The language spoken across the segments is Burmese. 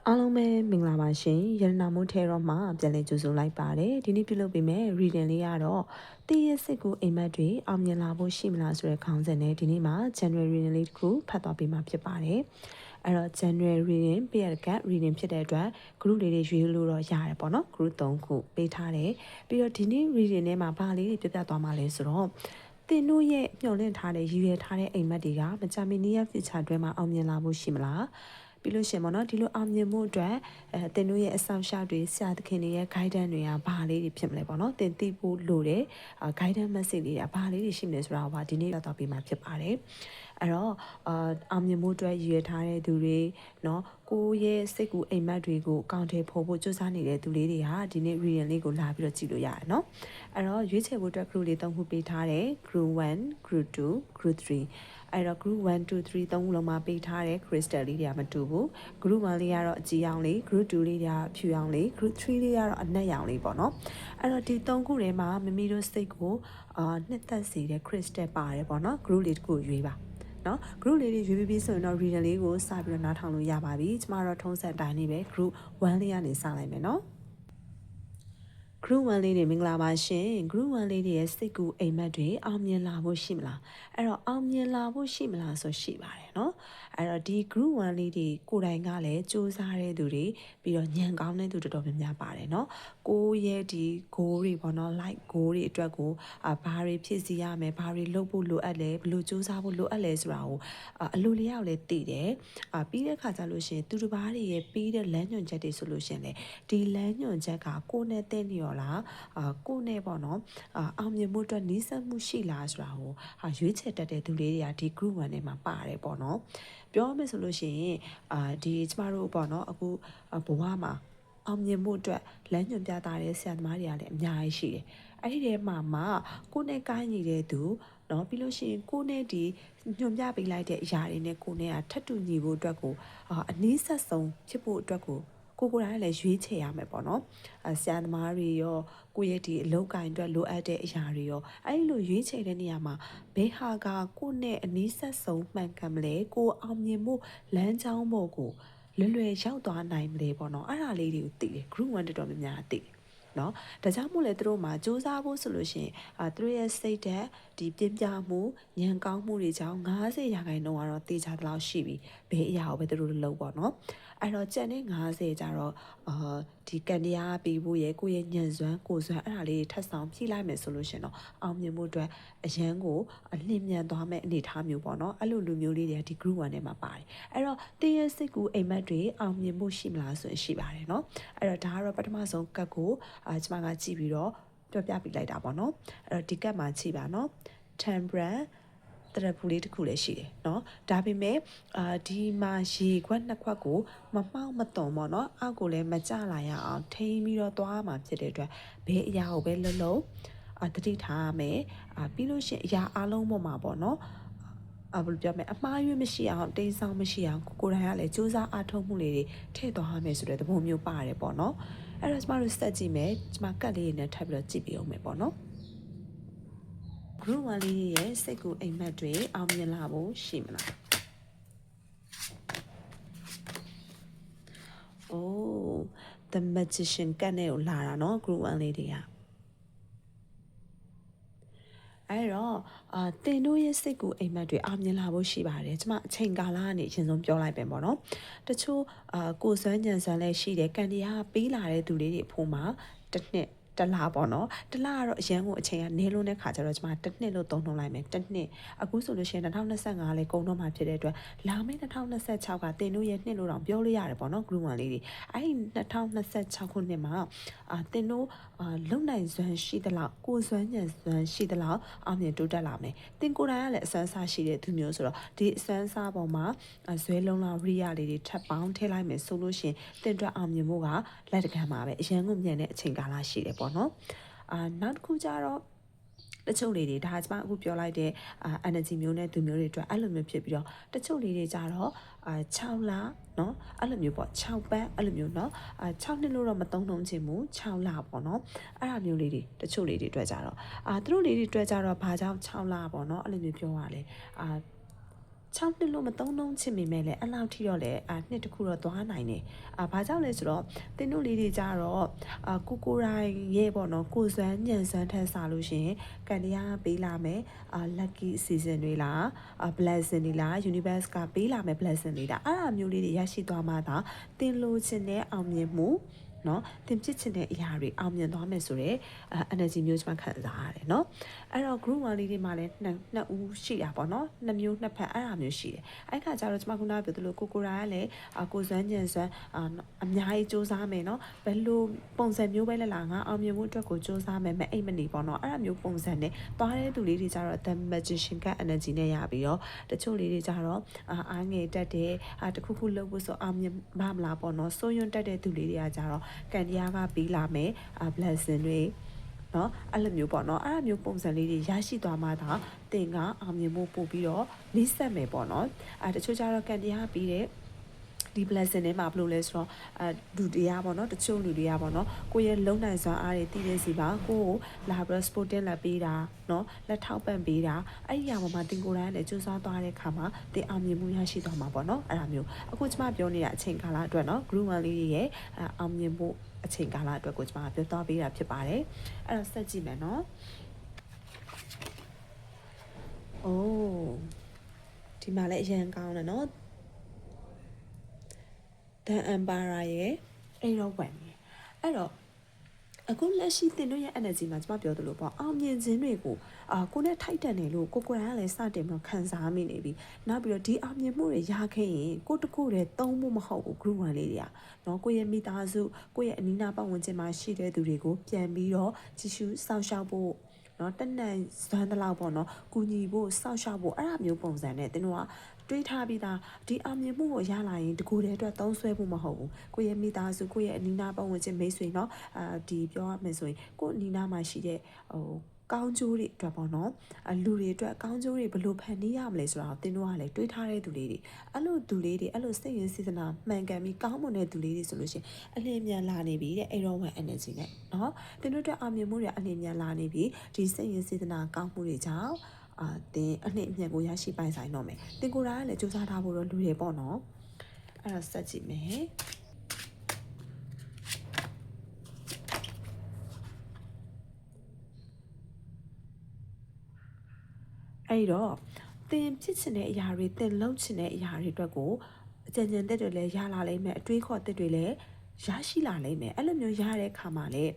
အားလုံးပဲမင်္ဂလာပါရှင်ရတနာမိုးထဲတော့မှပြန်လည်ကြိုဆိုလိုက်ပါတယ်ဒီနေ့ပြုလုပ်ပေးမယ် reading လေးကတော့တည့်ရဲ့စစ်ကူအိမ်မက်တွေအောင်မြင်လာဖို့ရှိမလားဆိုတဲ့ခေါင်းစဉ်နဲ့ဒီနေ့မှာ January reading လေးတစ်ခုဖတ်သွားပေးမှာဖြစ်ပါတယ်အဲ့တော့ January reading ပေးရတဲ့ reading ဖြစ်တဲ့အတွက် group လေးတွေရွေးလို့တော့ရတယ်ပေါ့နော် group 3ခုပေးထားတယ်ပြီးတော့ဒီနေ့ reading ထဲမှာဘာလေးတွေပြပြသွားမှာလဲဆိုတော့တင်တို့ရဲ့မျှော်လင့်ထားတဲ့ရည်ရွယ်ထားတဲ့အိမ်မက်တွေကမကြာမီ near future အတွင်းမှာအောင်မြင်လာဖို့ရှိမလားပြီးလို့ရှင်ပေါ့နော်ဒီလိုအောင်မြင်မှုအတွက်တင်တို့ရဲ့အဆောင်ရှာတွေဆရာသခင်တွေရဲ့ guidance တွေကဘာလေးတွေဖြစ်မလဲပေါ့နော်တင်သိဖို့လိုတဲ့ guidance message တွေကဘာလေးတွေရှိမလဲဆိုတာကိုဒီနေ့တော့ပြပေးမှာဖြစ်ပါတယ်အဲ့တော့အောင်မြင်မှုအတွက်ရည်ရွယ်ထားတဲ့သူတွေเนาะကိုရဲ့စိတ်ကူအိမ်မက်တွေကိုအကောင့်ထဲပေါ်ဖို့စူးစမ်းနေတဲ့သူလေးတွေဟာဒီနေ့ reading လေးကိုလာပြီးတော့ကြည့်လို့ရတယ်เนาะအဲ့တော့ရွေးချယ်ဖို့အတွက် group လေး၃ခုပေးထားတယ် group 1 group 2 group 3အဲ့တော့ group 1 2 3 3ခုလုံးမှာပေးထားတဲ့ crystal လေးတွေကမတူဘူး group 1လေးကတော့အကြီးအောင်လေး group 2လေးတွေကဖြူအောင်လေး group 3လေးကတော့အနက်ရောင်လေးပေါ့နော်အဲ့တော့ဒီ3ခုထဲမှာမမီတို့စိတ်ကိုနှစ်သက်စေတဲ့ crystal ပါတယ်ပေါ့နော် group လေးတစ်ခုရွေးပါနော် group လေးတွေရွေးပြီးဆိုရင်တော့ reader လေးကိုစပြီးတော့နားထောင်လို့ရပါပြီကျမတို့ထုံးစံတိုင်းနေပဲ group 1လေးကနေစလိုက်မယ်နော်group 1လေးတွေမင်္ဂလာပါရှင် group 1လေးတွေရဲ့စိတ်ကူအိမ်မက်တွေအောင်မြင်လာဖို့ရှိမလားအဲ့တော့အောင်မြင်လာဖို့ရှိမလားဆိုရှိပါတယ်เนาะအဲ့တော့ဒီ group 1လေးတွေကိုယ်တိုင်ကလည်းစူးစမ်းတဲ့သူတွေပြီးတော့ညံကောင်းတဲ့သူတော်တော်များများပါတယ်เนาะကိုရဲ့ဒီ goal တွေပေါ့နော် like goal တွေအတွက်ကိုဘာတွေဖြည့်ဆည်းရမယ်ဘာတွေလုပ်ဖို့လိုအပ်လဲဘယ်လိုစူးစမ်းဖို့လိုအပ်လဲဆိုတာကိုအလိုလျောက်လည်းသိတယ်ပြီးတဲ့ခါကျလို့ရှိရင်သူတစ်ပါးတွေရဲ့ပြီးတဲ့လမ်းညွှန်ချက်တွေဆိုလို့ရှိရင်လေဒီလမ်းညွှန်ချက်ကကိုယ်နဲ့တဲ့နေရောလားကိုယ်နဲ့ပေါ့နော်အောင်မြင်မှုအတွက်နှီးစပ်မှုရှိလားဆိုတာကိုရွေးချယ်တတ်တဲ့သူလေးတွေကဒီ group 1ထဲမှာပါတယ်ပေါ့နော်ပြောမယ်ဆိုလို့ရှိရင်ဒီကျမတို့ပေါ့နော်အခုဘဝမှာအောင်မြင်မှုအတွက်လမ်းညွှန်ပြတာတဲ့ဆရာသမားတွေကလည်းအများကြီးရှိတယ်အဲ့ဒီထဲမှာကိုယ်နဲ့ကိုင်းနေတဲ့သူเนาะပြီးလို့ရှိရင်ကိုယ်နဲ့ဒီညွှန်ပြပေးလိုက်တဲ့အရာတွေနဲ့ကိုယ်နဲ့ထပ်တူညီဖို့အတွက်ကိုအနည်းဆက်ဆုံးဖြစ်ဖို့အတွက်ကိုကိုယ်တိုင်လည်းရွေးချယ်ရမယ်ပေါ့နော်ဆရာသမားတွေရောကိုယ့်ရဲ့ဒီအလုပ်ကိုင်အတွက်လိုအပ်တဲ့အရာတွေရောအဲ့လိုရွေးချယ်တဲ့နေရာမှာဘယ်ဟာကကိုယ့်နဲ့အနည်းဆက်ဆုံးမှန်ကန်မလဲကိုအောင်မြင်မှုလမ်းကြောင်းပေါ်ကိုလွယ်လွယ်ရောက်သွားနိုင်မလဲပေါ့နော်အဲ့ဒါလေးတွေကိုသိတယ် group 1တော်တော်များများသိတယ်နော်ဒါကြောင့်မို့လဲသူတို့မှာစူးစမ်းဖို့ဆိုလို့ရှိရင်သူတို့ရဲ့စိတ်ဓာတ်ဒီပြင်းပြမှုဉာဏ်ကောင်းမှုတွေကြောင့်90%ကတော့တေချာတလောက်ရှိပြီဘယ်အရာကိုပဲသူတို့လုပ်ပေါ့နော်အဲ့တော့ကျန်တဲ့90ကျတော့ဒီကန်တရားပေးဖို့ရဲ့ကိုယ့်ရဲ့ညံစွမ်းကိုယ်စွမ်းအဲ့ဒါလေးထပ်ဆောင်ဖြည့်လိုက်မယ်ဆိုလို့ရှင်တော့အောင်မြင်မှုအတွက်အရန်ကိုအလင်းမြန်သွားမဲ့အနေအထားမျိုးပေါ့နော်အဲ့လိုလူမျိုးလေးတွေကဒီ group 1ထဲမှာပါတယ်အဲ့တော့တင်းရဲ့စိတ်ကူအိမ်မက်တွေအောင်မြင်မှုရှိမလားဆိုရင်ရှိပါတယ်နော်အဲ့တော့ဒါကတော့ပထမဆုံးကတ်ကိုကျမကကြည့်ပြီးတော့ပြောပြပြလိုက်တာပေါ့နော်အဲ့တော့ဒီကတ်မှာကြည့်ပါနော် temperanceတရပူလေးတစ်ခုလည်းရှိတယ်เนาะဒါပေမဲ့ဒီမှာရေခွက်နှစ်ခွက်ကိုမမှောက်မသွန်ပေါ့เนาะအောက်ကိုလည်းမကျလာရအောင်ထိန်းပြီးတော့သွားမှာဖြစ်တဲ့အတွက်ဘယ်အရာကိုပဲလုံးလုံးတတိထားရမယ်ပြီးလို့ရှိရင်အရာအလုံးပေါ်မှာပေါ့เนาะဘယ်လိုပြောမလဲအမှားယွင်းမရှိအောင်တိမ်ဆောင်မရှိအောင်ကိုယ်တိုင်ကလည်းစူးစမ်းအားထုတ်မှုလေးတွေထည့်သွားရမယ်ဆိုတဲ့သဘောမျိုးပါတယ်ပေါ့เนาะအဲ့တော့ကျမတို့စက်ကြည့်မယ်ကျမကတ်လေးနဲ့ထပ်ပြီးတော့ကြည့်ပြအောင်မယ်ပေါ့เนาะgroup 1လေးရဲ့စိတ်ကူအိမ်မက်တွေအောင်မြင်လာဖို့ရှိမလား။ Oh the magician ကတ်နဲ့ကိုလာတာเนาะ group 1လေးတွေကအဲ့တော့တင်တို့ရဲ့စိတ်ကူအိမ်မက်တွေအောင်မြင်လာဖို့ရှိပါတယ်ကျမအချိန်ကာလကနေအရင်ဆုံးပြောလိုက်ပဲပေါ့နော်တချို့ကိုစွမ်းညံစွမ်းလည်းရှိတယ်ကန်တရားပေးလာတဲ့သူလေးတွေအဖို့မှာတစ်နှစ်တလားပေါ့နော်တလားကတော့အရန်ကိုအချိန်ကနေလုံးတဲ့ခါကျတော့ကျွန်မတစ်နှစ်လို့သုံးနှုန်းလိုက်မယ်တစ်နှစ်အခုဆိုလို့ရှိရင်2025လဲကုန်တော့မှဖြစ်တဲ့အတွက်လာမယ့်2026ကတင်တို့ရဲ့နှစ်လို့တောင်ပြောလို့ရတယ်ပေါ့နော် group 1လေးတွေအဲ့ဒီ2026ခုနှစ်မှာတင်တို့လုံနိုင်စွမ်းရှိသလောက်ကိုစွမ်းညံစွမ်းရှိသလောက်အောင်မြင်တိုးတက်လာမယ်တင်ကိုယ်တိုင်ကလည်းအစွမ်းစားရှိတဲ့သူမျိုးဆိုတော့ဒီအစွမ်းစားပေါ်မှာဇွဲလုံးလောက်ရိယာလေးတွေထပ်ပေါင်းထည့်လိုက်မယ်ဆိုလို့ရှိရင်တင်အတွက်အောင်မြင်မှုကလက်တကမ်းပါပဲအရန်ကိုမြန်တဲ့အချိန်ကာလရှိတယ်ပေါ့နော်နောက်တစ်ခုကျတော့တချို့လေးတွေဒါကျမအခုပြောလိုက်တဲ့energy မျိုးနဲ့သူမျိုးတွေအတွက်အဲ့လိုမျိုးဖြစ်ပြီးတော့တချို့လေးတွေကြတော့6လเนาะအဲ့လိုမျိုးပေါ့6ပတ်အဲ့လိုမျိုးเนาะ6နှစ်လို့တော့မသုံးနှုန်းချင်ဘူး6လပေါ့เนาะအဲ့ဒါမျိုးလေးတွေတချို့လေးတွေအတွက်ကြတော့သူတို့လေးတွေအတွက်ကြတော့ဘာကြောင့်6လပေါ့เนาะအဲ့လိုမျိုးပြောရလဲ 6နှစ်လို့မသုံးလုံးချစ်မိမဲ့လေအဲ့လောက်ထိတော့လေနှစ်တစ်ခုတော့သွားနိုင်တယ်ဘာကြောင့်လဲဆိုတော့တင်းတို့လေးတွေကြတော့ကိုရိုင်းရဲ့ပေါ့နော်ကိုစွမ်းညံစွမ်းထက်စားလို့ရှင်ကန်တရားပေးလာမယ်lucky season တွေလား blessing တွေလား universe ကပေးလာမယ် blessing တွေလားအဲ့အမျိုးလေးတွေရရှိသွားမှသာတင်းလို့ခြင်းနဲ့အောင်မြင်မှုနော်တင်ဖြစ်ချင်တဲ့အရာတွေအောင်မြင်သွားမယ်ဆိုတော့energy မျိုးကျွန်မခံစားရတယ်နော်အဲ့တော့ group 1လေးတွေမှာလည်းနှစ်ဦးရှိတာပေါ့နော်နှစ်မျိုးနှစ်ဖက်အဲ့အမျိုးရှိတယ်အဲ့ခါကျတော့ကျွန်မခုနကပြောသလိုကိုရိုင်းကလည်းကိုစွမ်းညံစွမ်းအများကြီးစူးစမ်းမယ်နော်ဘယ်လိုပုံစံမျိုးပဲလဲလားငါအောင်မြင်မှုအတွက်ကိုစူးစမ်းမယ်မအိတ်မနေပေါ့နော်အဲ့အမျိုးပုံစံနဲ့သွားတဲ့သူလေးတွေကျတော့ the magician က energy နဲ့ရပြီးတော့တချို့လေးတွေကျတော့အားငယ်တက်တဲ့တခုခုလုပ်ဖို့ဆိုအောင်မြင်မလားပေါ့နော်စိုးရွံ့တက်တဲ့သူလေးတွေကကျတော့ကန်တရားကပြီးလာမယ်blessing တွေနော်အဲ့လိုမျိုးပေါ့နော်အဲ့လိုမျိုးပုံစံလေးတွေရရှိသွားမှသာတင်ကအောင်မြင်မှုပို့ပြီးတော့လိဆက်မယ်ပေါ့နော်တချို့ကျတော့ကန်တရားပြီးတဲ့ဒီ blessing နဲ့မှာဘယ်လိုလဲဆိုတော့လူတွေကပေါ့နော်တချို့လူတွေကပေါ့နော်ကိုရဲ့လုံနိုင်စွာအားတွေတည်နေစီပါကိုလာပြီး sporting လက်ပေးတာနော်လက်ထောက်ပံ့ပေးတာအဲ့ဒီအရာပေါ်မှာတင်ကိုယ်တိုင်လည်းစူးစမ်းသွားတဲ့အခါမှာတင်အောင်မြင်မှုရရှိသွားမှာပေါ့နော်အဲ့ဒါမျိုးအခုကျမပြောနေတဲ့အချိန်ကာလအတွက်နော် group 1လေးရဲ့အောင်မြင်မှုအချိန်ကာလအတွက်ကိုကျမပြောသွားပေးတာဖြစ်ပါတယ်အဲ့တော့ဆက်ကြည့်မယ်နော်အိုးဒီမှာလည်းအရင်ကောင်းတယ်နော်The Empire ရဲ့အဲ့တော့ဝင်အဲ့တော့အခုလက်ရှိတင်တို့ရဲ့ energy မှာကျွန်မပြောသလိုပေါ့အောင်မြင်ခြင်းတွေကိုကိုနဲ့ထိုက်တန်တယ်လို့ကိုယ်ကလည်းစတင်ပြီးခံစားမိနေပြီနောက်ပြီးတော့ဒီအောင်မြင်မှုတွေရခဲ့ရင်ကိုတခုတည်းသုံးဖို့မဟုတ်ဘူး group 1လေးတွေကနော်ကိုရဲ့မိသားစုကိုရဲ့အနီးနားပတ်ဝန်းကျင်မှာရှိတဲ့သူတွေကိုပြန်ပြီးတော့ကြည့်ရှုစောင့်ရှောက်ဖို့နော်တက်နိုင်စွမ်းတလောက်ပေါ့နော်ကူညီဖို့စောင့်ရှောက်ဖို့အဲ့အမျိုးပုံစံနဲ့တင်တို့ကတွေးထားပြီးသားဒီအောင်မြင်မှုကိုရလာရင်တကူတည်းအတွက်သုံးဆွဲဖို့မဟုတ်ဘူးကိုရဲ့မိသားစုကိုရဲ့အနီးနားပတ်ဝန်းကျင်မိတ်ဆွေเนาะဒီပြောရမယ်ဆိုရင်ကိုအနီးနားမှာရှိတဲ့ကောင်းကျိုးတွေအတွက်ပေါ့နော်လူတွေအတွက်ကောင်းကျိုးတွေဘယ်လိုဖန်တီးရမလဲဆိုတာကိုသင်တို့ကလည်းတွေးထားတဲ့သူလေးတွေအဲ့လိုသူလေးတွေအဲ့လိုစိတ်ရင်းစေတနာမှန်ကန်ပြီးကောင်းမွန်တဲ့သူလေးတွေဆိုလို့ရှိရင်အလင်းမြန်လာနေပြီတဲ့အဲ့တော့1 energy နဲ့နော်သင်တို့အတွက်အောင်မြင်မှုတွေအလင်းမြန်လာနေပြီဒီစိတ်ရင်းစေတနာကောင်းမှုတွေကြောင့်တင်အနှစ်အမြတ်ကိုရရှိပိုင်ဆိုင်တော့မယ်တင်ကိုယ်တိုင်ကလည်းစူးစမ်းထားဖို့တော့လူတွေပေါ့နော်အဲ့ဒါစက်ကြည့်မယ်အဲ့တော့တင်ဖြစ်ချင်တဲ့အရာတွေတင်လုပ်ချင်တဲ့အရာတွေအတွက်ကိုအကြံဉာဏ်သက်တွေလည်းရလာလိမ့်မယ်အတွေးခေါ်သက်တွေလည်းရရှိလာလိမ့်မယ်အဲ့လိုမျိုးရတဲ့အခါမှာလည်း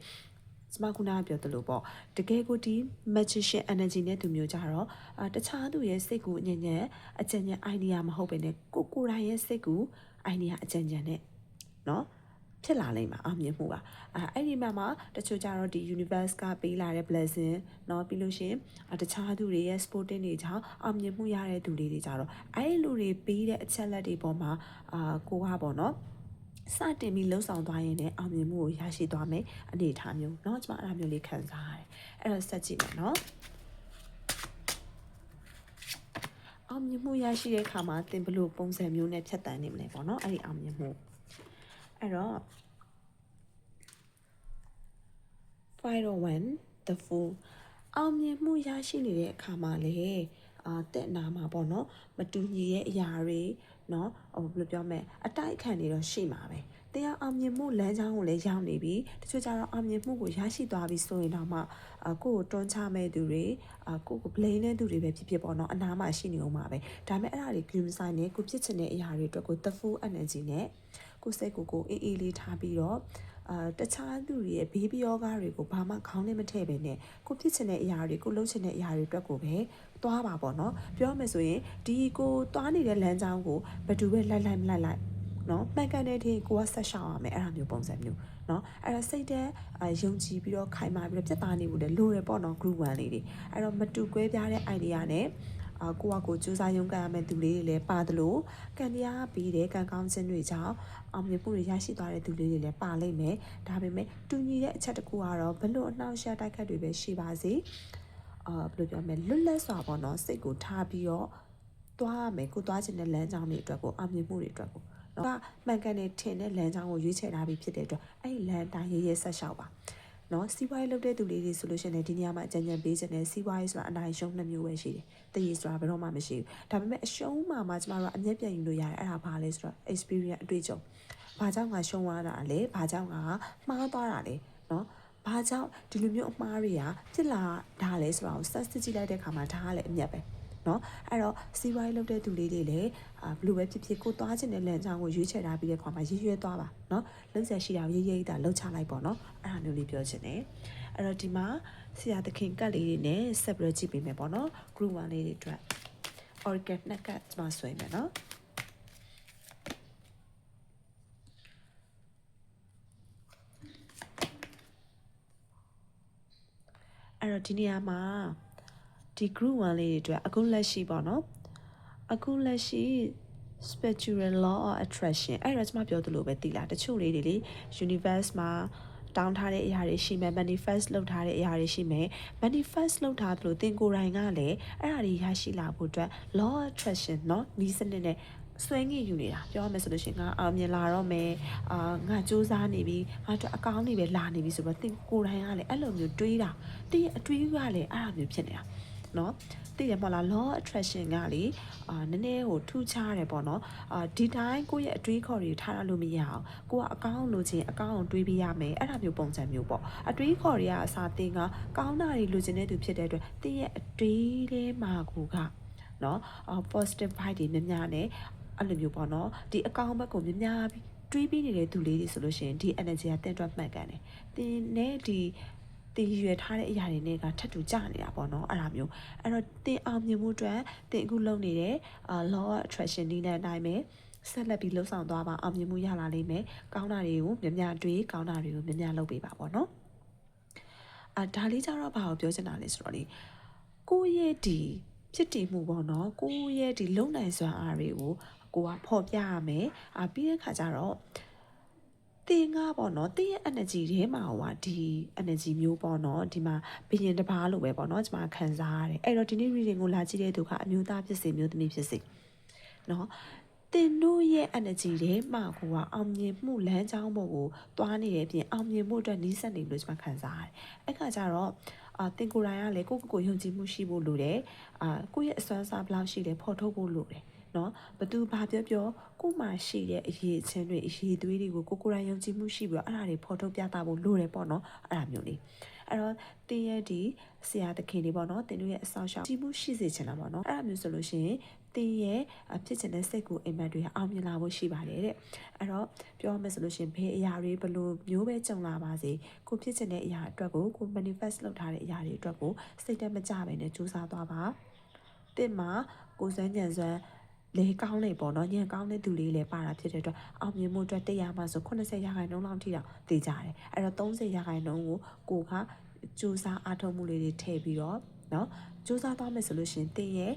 စမခုနကပြောသလိုပေါ့တကယ်ကိုဒီ magician energy နဲ့သူမျိုးကြတော့တခြားသူရဲ့စိတ်ကူညံ့ညံ့အကြံဉာဏ် idea မဟုတ်ဘဲနဲ့ကိုယ်တိုင်ရဲ့စိတ်ကူ idea အကြံဉာဏ်နဲ့เนาะဖြစ်လာလိမ့်မှာအောင်မြင်မှုကအဲ့ဒီမှာတချို့ကြတော့ဒီ universe ကပေးလာတဲ့ blessing เนาะပြီးလို့ရှိရင်တခြားသူတွေရဲ့ sporting တွေကြောင့်အောင်မြင်မှုရတဲ့သူတွေကြတော့အဲ့ဒီလူတွေပေးတဲ့အချက်လက်တွေပေါ်မှာကိုကပေါ့เนาะစတင်ပြီးလှုပ်ဆောင်သွားရင်လည်းအောင်မြင်မှုကိုရရှိသွားမယ်အနေအထားမျိုးเนาะကျွန်မအဲ့ဒါမျိုးလေးခံစားရတယ်အဲ့တော့ဆက်ကြည့်မယ်เนาะအောင်မြင်မှုရရှိတဲ့အခါမှာသင်ဘလို့ပုံစံမျိုးနဲ့ဖြတ်တန်းနေမလဲပေါ့เนาะအဲ့ဒီအောင်မြင်မှုအဲ့တော့ Final one the fool အောင်မြင်မှုရရှိနေတဲ့အခါမှာလေတက်နာမှာပေါ့နော်မတူညီတဲ့အရာတွေเนาะဘယ်လိုပြောမလဲအတိုက်အခံတွေတော့ရှိမှာပဲတရားအောင်မြင်မှုလမ်းကြောင်းကိုလည်းရောက်နေပြီတချို့ကျတော့အောင်မြင်မှုကိုရရှိသွားပြီဆိုရင်တော့မှကိုယ့်ကိုတွန်းချမဲ့သူတွေကိုယ့်ကို blame တဲ့သူတွေပဲဖြစ်ဖြစ်ပေါ့နော်အနားမှာရှိနေအောင်ပါပဲဒါပေမဲ့အဲ့ဒါတွေ glimpse ဆိုင်နဲ့ကိုဖြစ်ချင်တဲ့အရာတွေအတွက်ကို the full energy နဲ့ကိုစိတ်ကိုအေးအေးလေးထားပြီးတော့တခြားသူတွေရဲ့ဘေးပယောဂတွေကိုဘာမှခေါင်းနဲ့မထည့်ပဲနဲ့ကိုဖြစ်ချင်တဲ့အရာတွေကိုလှုပ်ချင်တဲ့အရာတွေအတွက်ကိုပဲသွားပါပေါ့နော်ပြောမယ်ဆိုရင်ဒီကိုသွားနေတဲ့လမ်းကြောင်းကိုဘယ်သူပဲလိုက်မလိုက်နော်မှန်ကန်တဲ့ထင်ကိုကဆက်ရှောင်ရမယ်အဲ့ဒါမျိုးပုံစံမျိုးနော်အဲ့တော့စိတ်တဲ့ယုံကြည်ပြီးတော့ခိုင်မာပြီးတော့ပြတ်သားနေဖို့လည်းလိုရပေါ့နော် group 1လေးတွေအဲ့တော့မတူကွဲပြားတဲ့ idea နဲ့ကိုစူးစမ်းရုံးကန်ရမယ့်သူလေးတွေလည်းပါသလိုကံတရားပြီးတဲ့ကံကောင်းခြင်းတွေကြောင့်အောင်မြင်မှုတွေရရှိသွားတဲ့သူလေးတွေလည်းပါလိမ့်မယ်ဒါပေမဲ့တူညီတဲ့အချက်တစ်ခုကတော့ဘလို့အနှောင့်အယှက်တိုက်ခတ်တွေပဲရှိပါစေဘယ်လိုပြောမလဲလွတ်လပ်စွာပေါ့နော်စိတ်ကိုထားပြီးတော့သွားရမယ်ကိုသွားခြင်းတဲ့လမ်းကြောင်းတွေအတွက်ကိုအောင်မြင်မှုတွေအတွက်ကိုတော့မှန်ကန်တဲ့ထင်တဲ့လမ်းကြောင်းကိုရွေးချယ်ထားပြီးဖြစ်တဲ့အတွက်အဲ့ဒီလမ်းတိုင်းရေးဆက်လျှောက်ပါ နော်စီးပွားရေးလုပ်တဲ့သူလေးတွေဆိုလို့ရှိရင်ဒီနေရာမှာအကြံဉာဏ်ပေးခြင်းနဲ့စီးပွားရေးဆိုတာအနိုင်ရှုံး2မျိုးပဲရှိတယ်တည်ရဆိုတာဘယ်တော့မှမရှိဘူးဒါပေမဲ့အရှုံးမှာကျမတို့ကအမျက်ပြန်ယူလို့ရတယ်အဲ့ဒါဘာလဲဆိုတော့ experience အတွေ့အကြုံဘာကြောင့်ငါရှုံးသွားတာလဲဘာကြောင့်ငါမှားသွားတာလဲနော်ဘာကြောင့်ဒီလိုမျိုးအမှားတွေကဖြစ်လာတာလဲဆိုတာကိုစက်စစ်ကြည့်လိုက်တဲ့အခါမှာဒါကလည်းအမျက်ပဲနော်အဲ့တော့စီးပွားရေးလုပ်တဲ့သူလေးတွေလည်းဘလို့ပဲဖြစ်ဖြစ်ကိုသွားခြင်းတဲ့လမ်းကြောင်းကိုရွေးချယ်ထားပြီးတဲ့ခွာမှာရည်ရွယ်သွားပါနော်လုံးဆက်ရှိတာရေးရေးတာလှုပ်ချလိုက်ပေါ့နော်အဲ့ဒါမျိုးလေးပြောချင်တယ်အဲ့တော့ဒီမှာဆရာသခင်ကတ်လေးတွေနဲ့ဆက်ပြီးတော့ကြည့်ပေးမယ်ပေါ့နော် group 1လေးတွေအတွက် organ နဲ့ကတ်ကျွန်မဆွဲမယ်နော်အဲ့တော့ဒီနေရာမှာဒီ group 1လေးတွေအတွက်အခုလက်ရှိပေါ့နော်အခုလက်ရှိ spiritual law of attraction အဲ့တော့ကျွန်မပြောသလိုပဲသိလားတချို့လေးတွေလေ universe မှာတောင်းထားတဲ့အရာတွေရှိမယ် manifest လုပ်ထားတဲ့အရာတွေရှိမယ် manifest လုပ်ထားသလိုသင်ကိုယ်တိုင်ကလည်းအဲ့ဒါတွေရရှိလာဖို့အတွက် law of attraction เนาะဒီစနစ်နဲ့ဆွဲငင်ယူနေတာပြောရမယ်ဆိုလို့ရှိရင်ငါအောင်မြင်လာတော့မယ်ငါစူးစမ်းနေပြီငါတို့အကောင်းနေပဲလာနေပြီဆိုတော့သင်ကိုယ်တိုင်ကလည်းအဲ့လိုမျိုးတွေးတာတင်းရဲ့အတွေးကလည်းအဲ့လိုမျိုးဖြစ်နေတာနော်သိရမလား law attraction ကလေနည်းနည်းဟိုထူးခြားတယ်ပေါ့နော်ဒီတိုင်းကိုယ့်ရဲ့အတွေးခေါ်တွေထားရလို့မရအောင်ကိုကအကောင်းလို့ချင်းအကောင်းအောင်တွေးပြရမယ်အဲ့ဒါမျိုးပုံစံမျိုးပေါ့အတွေးခေါ်တွေကအစားသင်ကကောင်းတာတွေလိုချင်တဲ့သူဖြစ်တဲ့အတွက်သင်ရဲ့အတွေးထဲမှာကိုကနော်positive vibe တွေများများနဲ့အဲ့လိုမျိုးပေါ့နော်ဒီအကောင်းဘက်ကိုများများတွေးပြီးနေတဲ့သူလေးတွေဆိုလို့ရှိရင်ဒီ energy ကတင့်အတွက်မှတ်ကန်တယ်သင်နဲ့ဒီတင်ရွယ်ထားတဲ့အရာတွေနဲ့ကထပ်တူကြနေတာပေါ့နော်အဲ့ဒါမျိုးအဲ့တော့တင်အောင်မြင်မှုအတွက်တင်အခုလုပ်နေတဲ့law of attraction နည်းနဲ့အတိုင်းပဲဆက်လက်ပြီးလှုပ်ဆောင်သွားပါအောင်မြင်မှုရလာလိမ့်မယ်ကောင်းတာတွေကိုများများတွေးကောင်းတာတွေကိုများများလုပ်ပေးပါပေါ့နော်ဒါလေးကြတော့ဘာကိုပြောချင်တာလဲဆိုတော့လေကိုယ့်ရဲ့ဒီဖြစ်တည်မှုပေါ့နော်ကိုယ့်ရဲ့ဒီလုံနိုင်စွမ်းအားတွေကိုကိုကဖော်ပြရမယ်ပြီးတဲ့ခါကျတော့တင်ကပေါ့နော်တင်ရဲ့ energy ထဲမှာဟိုဒီ energy မျိုးပေါ့နော်ဒီမှာဘယင်တစ်ပါးလိုပဲပေါ့နော်ကျွန်မခံစားရတယ်အဲ့တော့ဒီနေ့ reading ကိုလာကြည့်တဲ့သူကအမျိုးသားဖြစ်စေမျိုးသမီးဖြစ်စေနော်တင်တို့ရဲ့ energy ထဲမှာကိုကအောင်မြင်မှုလမ်းကြောင်းပေါ်ကိုသွားနေတဲ့အပြင်အောင်မြင်မှုအတွက်နှီးစပ်နေလို့ကျွန်မခံစားရတယ်အဲ့ခါကျတော့တင်ကိုယ်တိုင်ကလည်းကိုယုံကြည်မှုရှိဖို့လိုတယ်ကိုယ့်ရဲ့အစွမ်းစားဘယ်လောက်ရှိလဲဖော်ထုတ်ဖို့လိုတယ်နော်ဘသူဘာပြောကိုမှရှိတဲ့အရေးအချင်းတွေအရေးသွေးတွေကိုကိုယ်တိုင်ယုံကြည်မှုရှိပြီးတော့အဲ့ဒါတွေဖော်ထုတ်ပြသဖို့လိုတယ်ပေါ့နော်အဲ့ဒါမျိုးလေးအဲ့တော့တင်းရဲ့ဒီဆရာသခင်တွေပေါ့နော်တင်းတို့ရဲ့အဆောင်ရှောက်ကြည်မှုရှိစေချင်တာပေါ့နော်အဲ့ဒါမျိုးဆိုလို့ရှိရင်တင်းရဲ့ဖြစ်ချင်တဲ့စိတ်ကိုအိမ်မက်တွေအောင်မြင်လာဖို့ရှိပါတယ်တဲ့အဲ့တော့ပြောရမယ်ဆိုလို့ရှိရင်ဘယ်အရာတွေဘလို့မျိုးပဲကြုံလာပါစေကိုဖြစ်ချင်တဲ့အရာအတွက်ကို manifest လုပ်ထားတဲ့အရာတွေအတွက်ကိုစိတ်တက်မကြပဲနဲ့ကြိုးစားသွားပါတင်းမှာကိုစွမ်းညံစွမ်းလေကောင်းလေပေါ့နော်ညံကောင်းတဲ့သူလေးလည်းပါတာဖြစ်တဲ့အတွက်အောင်မြင်မှုအတွက်100မှာဆို80%လောက်ထိတော့တည်ကြတယ်အဲ့တော့30%ကိုကစူးစမ်းအားထုတ်မှုလေးတွေထည့်ပြီးတော့နော်စူးစမ်းသွားမယ်ဆိုလို့ရှင်တင်းရဲ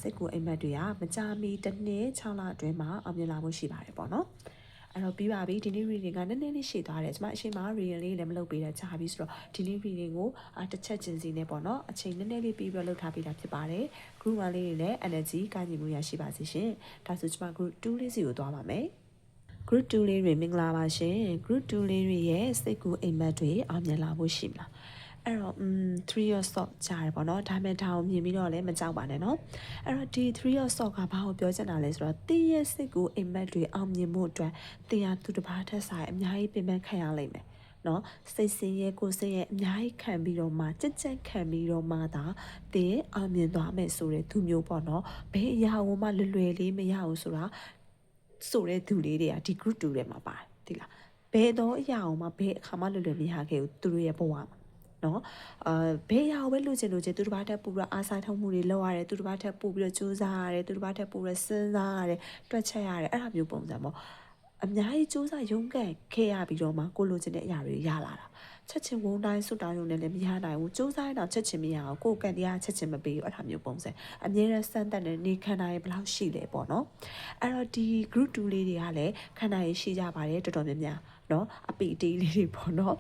့စိတ်ကိုအိမ်မက်တွေကမကြမီတစ်နှစ်6လအတွင်းမှာအောင်မြင်လာမှုရှိပါတယ်ပေါ့နော်အဲ့တော့ပြီးပါပြီဒီနေ့ reading ကနည်းနည်းလေးရှည်သွားတယ်ကျွန်မအချိန်မှာ reading လေးလည်းမလုပ်ပေးတာကြာပြီဆိုတော့ဒီနေ့ reading ကိုတစ်ချက်ချင်းစီနဲ့ပေါ့နော်အချိန်နည်းနည်းလေးပြီးပြီးလုပ်ထားပေးတာဖြစ်ပါတယ် group 1လေးတွေလည်း energy ကညီမှုရရှိပါစေရှင်ဒါဆိုကျွန်မ group 2လေးစီကိုသွားပါမယ် group 2လေးတွေမင်္ဂလာပါရှင် group 2လေးတွေရဲ့စိတ်ကူအိမ်မက်တွေအောင်မြင်လာဖို့ရှိမလားအဲ့တော့3 of swords ကြားရပေါ့နော်ဒါပေမဲ့ဒါကိုမြင်ပြီးတော့လည်းမကြောက်ပါနဲ့နော်အဲ့တော့ဒီ3 of swords ကဘာကိုပြောချင်တာလဲဆိုတော့တင်းရဲ့စိတ်ကူအိမ်မက်တွေအောင်မြင်မှုအတွက်တင်းရသူတစ်ပါးထက်ဆိုင်အများကြီးပင်ပန်းခံရလိမ့်မယ်နော်စိတ်ဆင်းရဲကိုယ်ဆင်းရဲအများကြီးခံပြီးတော့မှကြက်ကြက်ခံပြီးတော့မှသာတင်းအောင်မြင်သွားမယ်ဆိုတဲ့သူမျိုးပေါ့နော်ဘယ်အရာကိုမှလွယ်လွယ်လေးမရဘူးဆိုတာဆိုတဲ့သူလေးတွေကဒီ group 2ထဲမှာပါတယ်ဒီလားဘယ်တော့အရာကိုမှဘယ်အခါမှလွယ်လွယ်မရခဲ့ဘူးသူတို့ရဲ့ဘဝမှာနော်ဘယ်ရာကိုပဲလိုချင်သူတစ်ပါးထက်ပို့ပြီးတော့အားစားထုံးမှုတွေလုပ်ရတယ်သူတစ်ပါးထက်ပို့ပြီးတော့ကြိုးစားရတယ်သူတစ်ပါးထက်ပို့ပြီးတော့စဉ်းစားရတယ်တွက်ချက်ရတယ်အဲ့ဒါမျိုးပုံစံပေါ့အများကြီးစူးစမ်းရုန်းကန်ခဲ့ရပြီးတော့မှကိုလိုချင်တဲ့အရာတွေရလာတာချက်ချင်းဝုန်းတိုင်းစွတ်တောင်းရုံနဲ့လည်းမရနိုင်ဘူးစူးစမ်းတော့ချက်ချင်းမရအောင်ကိုကန်တရားချက်ချင်းမပေးဘူးအဲ့ဒါမျိုးပုံစံအမြဲတမ်းစမ်းတက်နေနေခန္ဓာရဲ့ဘယ်လောက်ရှိလဲပေါ့နော်အဲ့တော့ဒီ group 2လေးတွေကလည်းခန္ဓာရဲ့ရှိကြပါတယ်တော်တော်များများနော်အပိအတေးလေးတွေပေါ့နော်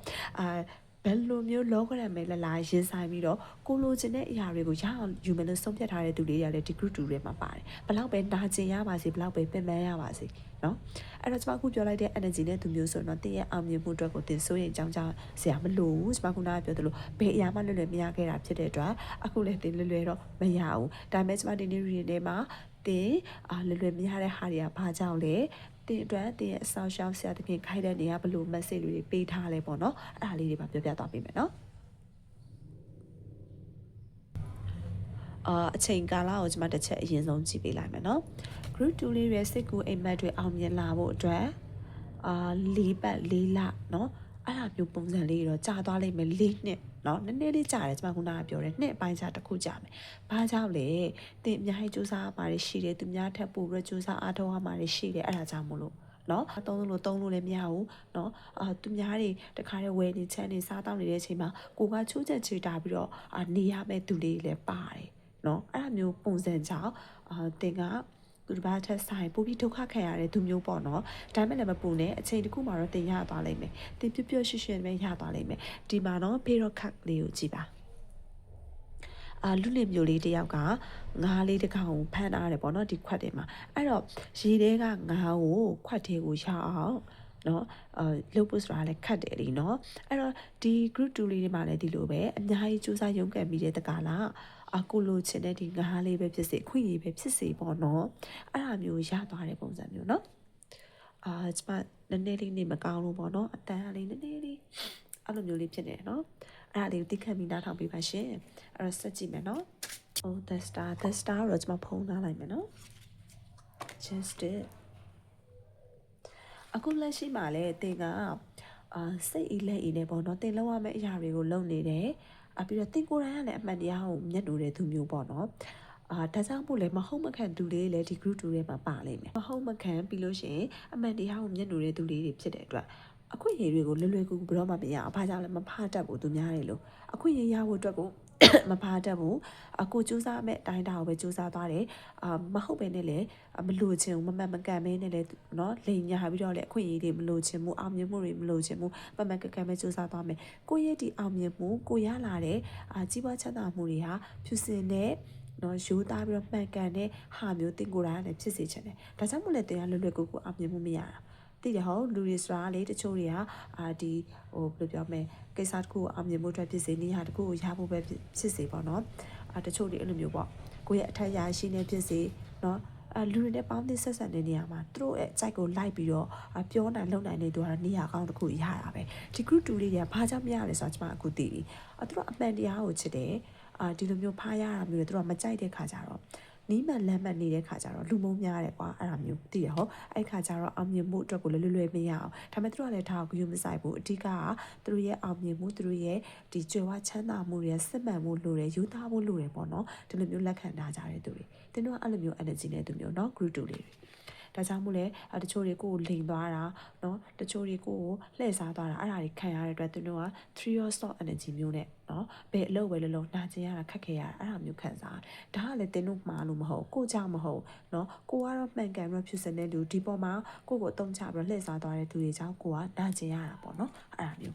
ဘယ်လိုမျိုးလောကရန်မဲလလာရင်ဆိုင်ပြီးတော့ကိုလိုချင်တဲ့အရာတွေကိုရအောင်ယူမယ်လို့ဆုံးဖြတ်ထားတဲ့သူတွေကလည်းဒီ group 2တွေမှာပါတယ်ဘလောက်ပဲနာကျင်ရပါစေဘလောက်ပဲပင်ပန်းရပါစေနော်အဲ့တော့ကျွန်မအခုပြောလိုက်တဲ့ energy နဲ့သူမျိုးဆိုတော့တင်းရဲ့အောင်မြင်မှုအတွက်ကိုတင်စိုးရင်အကြောင်းကြောင့်ဆရာမလို့ဘူးကျွန်မခုနကပြောသလိုဘယ်အရာမှလွယ်လွယ်မရခဲ့တာဖြစ်တဲ့အတွက်အခုလည်းတင်လွယ်လွယ်တော့မရဘူးဒါပေမဲ့ကျွန်မဒီနေ့ reading ထဲမှာတင်လွယ်လွယ်မရတဲ့ဟာတွေကဘာကြောင့်လဲတင်အတွက်တင်ရဲ့အဆောင်ရှောင်းဆရာတခင်ခိုင်းတဲ့နေရာဘလို့ message တွေပေးထားလဲပေါ့နော်အဲ့ဒါလေးတွေပါပြောပြသွားပေးမယ်နော်အချိန်ကာလကိုကျွန်မတစ်ချက်အရင်ဆုံးကြည့်ပေးလိုက်မယ်နော် group 2လေးရဲ့စိတ်ကူအိမ်မက်တွေအောင်မြင်လာဖို့အတွက်၄ပတ်၄လနော်အဲ့ဒါမျိုးပုံစံလေးတော့ကြာသွားလိမ့်မယ်၄နှစ်နော်နည်းနည်းလေးကြာတယ်ကျွန်မခုနကပြောတယ်နှစ်အပိုင်းကြာတစ်ခုကြာမယ်ဘာကြောင့်လဲတင်အများကြီးစူးစမ်းပါရရှိတယ်သူများထပ်ပို့ပြီးစူးစမ်းအားထုတ်ရမှာရှိတယ်အဲ့ဒါကြောင့်မို့လို့နော်သုံးလို့လည်းမရဘူးနော်သူများတွေတခါတည်းဝယ်နေချမ်းနေစားတောင်းနေတဲ့အချိန်မှာကိုကချိုးချက်ချွေတာပြီးတော့နေရမယ့်သူတွေလည်းပါတယ်နော်အဲ့ဒါမျိုးပုံစံကြောင့်တင်ကသူတစ်ပါးထက်ဆိုင်ပို့ပြီးဒုက္ခခံရတဲ့သူမျိုးပေါ့နော်ဒါပေမဲ့လည်းမပူနဲ့အချိန်တစ်ခုမှတော့တင်ရသွားလိမ့်မယ်တင်ပြပြရွှင်ရွှင်ပဲရသွားလိမ့်မယ်ဒီမှာတော့ဖေရော့ခတ်လေးကိုကြည့်ပါလူလင်မျိုးလေးတယောက်ကငါးလေးတစ်ကောင်ဖမ်းထားတယ်ပေါ့နော်ဒီခွက်တွေမှာအဲ့တော့ရေထဲကငါးကိုခွက်ထဲကိုရအောင်နော်လုတ်ဖို့ဆိုတာလည်းခတ်တယ်လीနော်အဲ့တော့ဒီ group 2လေးတွေမှာလည်းဒီလိုပဲအများကြီးစူးစမ်းရုန်းကန်ပြီးတဲ့တကလားကိုလိုချင်တဲ့ဒီငါးလေးပဲဖြစ်စေခွင့်ရည်ပဲဖြစ်စေပေါ့နော်အဲ့ဒါမျိုးရသွားတဲ့ပုံစံမျိုးနော်ကျွန်မနည်းနည်းလေးနေမကောင်းလို့ပေါ့နော်အတန်းလေးနည်းနည်းလေးအဲ့လိုမျိုးလေးဖြစ်နေတယ်နော်အဲ့ဒါလေးကိုသိခံပြီးနားထောင်ပေးပါရှင်အဲ့တော့ဆက်ကြည့်မယ်နော် the star တော့ကျွန်မဖုံးထားလိုက်မယ်နော် just it အခုလက်ရှိမှာလည်းတင်ကစိတ်အီလက်အီနဲ့ပေါ့နော်တင်လောက်ရမယ့်အရာတွေကိုလုပ်နေတယ်ပြီးတော့တင်ကိုယ်တိုင်ကလည်းအမှန်တရားကိုမျက်နှာတွေသူမျိုးပေါ့နော်ဒါကြောင့်မို့လဲမဟုတ်မခံသူလေးလည်းဒီ group 2ထဲမှာပါလိမ့်မယ်မဟုတ်မခံပြီးလို့ရှိရင်အမှန်တရားကိုမျက်နှာတွေသူလေးတွေဖြစ်တဲ့အတွက်အခွင့်အရေးတွေကိုလွယ်လွယ်ကူကူဘယ်တော့မှမရအောင်ဘာကြောင့်လဲမဖားတတ်ဘူးသူများတွေလို့အခွင့်အရေးရဖို့အတွက်ကိုမဖားတတ်ဘူးကိုစူးစမ်းမဲ့အတိုင်းတာကိုပဲစူးစမ်းသွားတယ်မဟုတ်ပဲနဲ့လေမလိုချင်ဘူးမမှန်မကန်မဲနဲ့လေနော်လိန်ညာပြီးတော့လေအခွင့်အရေးတွေမလိုချင်ဘူးအောင်မြင်မှုတွေမလိုချင်ဘူးမမှန်ကန်ပဲစူးစမ်းသွားမယ်ကိုရဲ့ဒီအောင်မြင်မှုကိုရလာတဲ့ကြီးပွားချမ်းသာမှုတွေဟာဖြူစင်တဲ့နော်ရိုးသားပြီးတော့မှန်ကန်တဲ့ဟာမျိုးတင်ကိုယ်တိုင်ကလည်းဖြစ်စေချင်တယ်ဒါကြောင့်မို့လဲတင်ကလွယ်လွယ်ကူကူအောင်မြင်မှုမရတာသိတယ်ဟုတ်လူတွေဆိုတာလေတချို့တွေကဒီဘယ်လိုပြောမလဲကိစ္စတစ်ခုကိုအောင်မြင်မှုအတွက်ဖြစ်စေနေရာတစ်ခုကိုရဖို့ပဲဖြစ်စေပေါ့နော်တချို့တွေအဲ့လိုမျိုးပေါ့ကိုယ့်ရဲ့အထက်ရရှိနေဖြစ်စေနော်လူတွေနဲ့ပေါင်းသင်းဆက်ဆံတဲ့နေရာမှာသူတို့ရဲ့အကြိုက်ကိုလိုက်ပြီးတော့ပြောနိုင်လုပ်နိုင်နေသူကနေရာကောင်းတစ်ခုရတာပဲဒီ group 2လေးတွေကဘာကြောင့်မရလဲဆိုတော့ကျွန်မအခုသိပြီသူတို့အမှန်တရားကိုချစ်တယ်ဒီလိုမျိုးဖားရတာမျိုးတွေသူတို့မကြိုက်တဲ့ခါကြတော့နီးမှန်လမ်းမှန်နေတဲ့ခါကျတော့လူမုံများတယ်ကွာအဲ့ဒါမျိုးသိရဟောအဲ့ခါကျတော့အောင်မြင်မှုအတွက်ကိုလွယ်လွယ်မရအောင်ဒါပေမဲ့သူတို့ကလည်းထားကိုယူမဆိုင်ဘူးအဓိကကသူတို့ရဲ့အောင်မြင်မှုသူတို့ရဲ့ဒီကြွယ်ဝချမ်းသာမှုတွေစစ်မှန်မှုလိုတယ်ယူသားမှုလိုတယ်ပေါ့နော်ဒီလိုမျိုးလက်ခံထားကြတဲ့သူတွေတင်းတို့ကအဲ့လိုမျိုး energy နဲ့သူမျိုးနော် group 2လေးတွေဒါကြောင့်မို့လဲတချို့တွေကိုလိန်သွားတာเนาะတချို့တွေကိုလှည့်စားသွားတာအဲ့ဒါတွေခံရတဲ့အတွက်သူတို့က three of swords energy မျိုးနဲ့เนาะဘယ်အလုပ်ပဲလုပ်လို့နာကျင်ရတာခက်ခဲရတာအဲ့ဒါမျိုးခံစားဒါကလည်းတင်းတို့မှားလို့မဟုတ်ကိုကြောင့်မဟုတ်เนาะကိုကတော့မှန်ကန်ပြီးဖြစ်စတဲ့လူဒီပေါ်မှာကိုကိုအသုံးချပြီးလှည့်စားသွားတဲ့သူတွေကြောင့်ကိုကနာကျင်ရတာပေါ့เนาะအဲ့ဒါမျိုး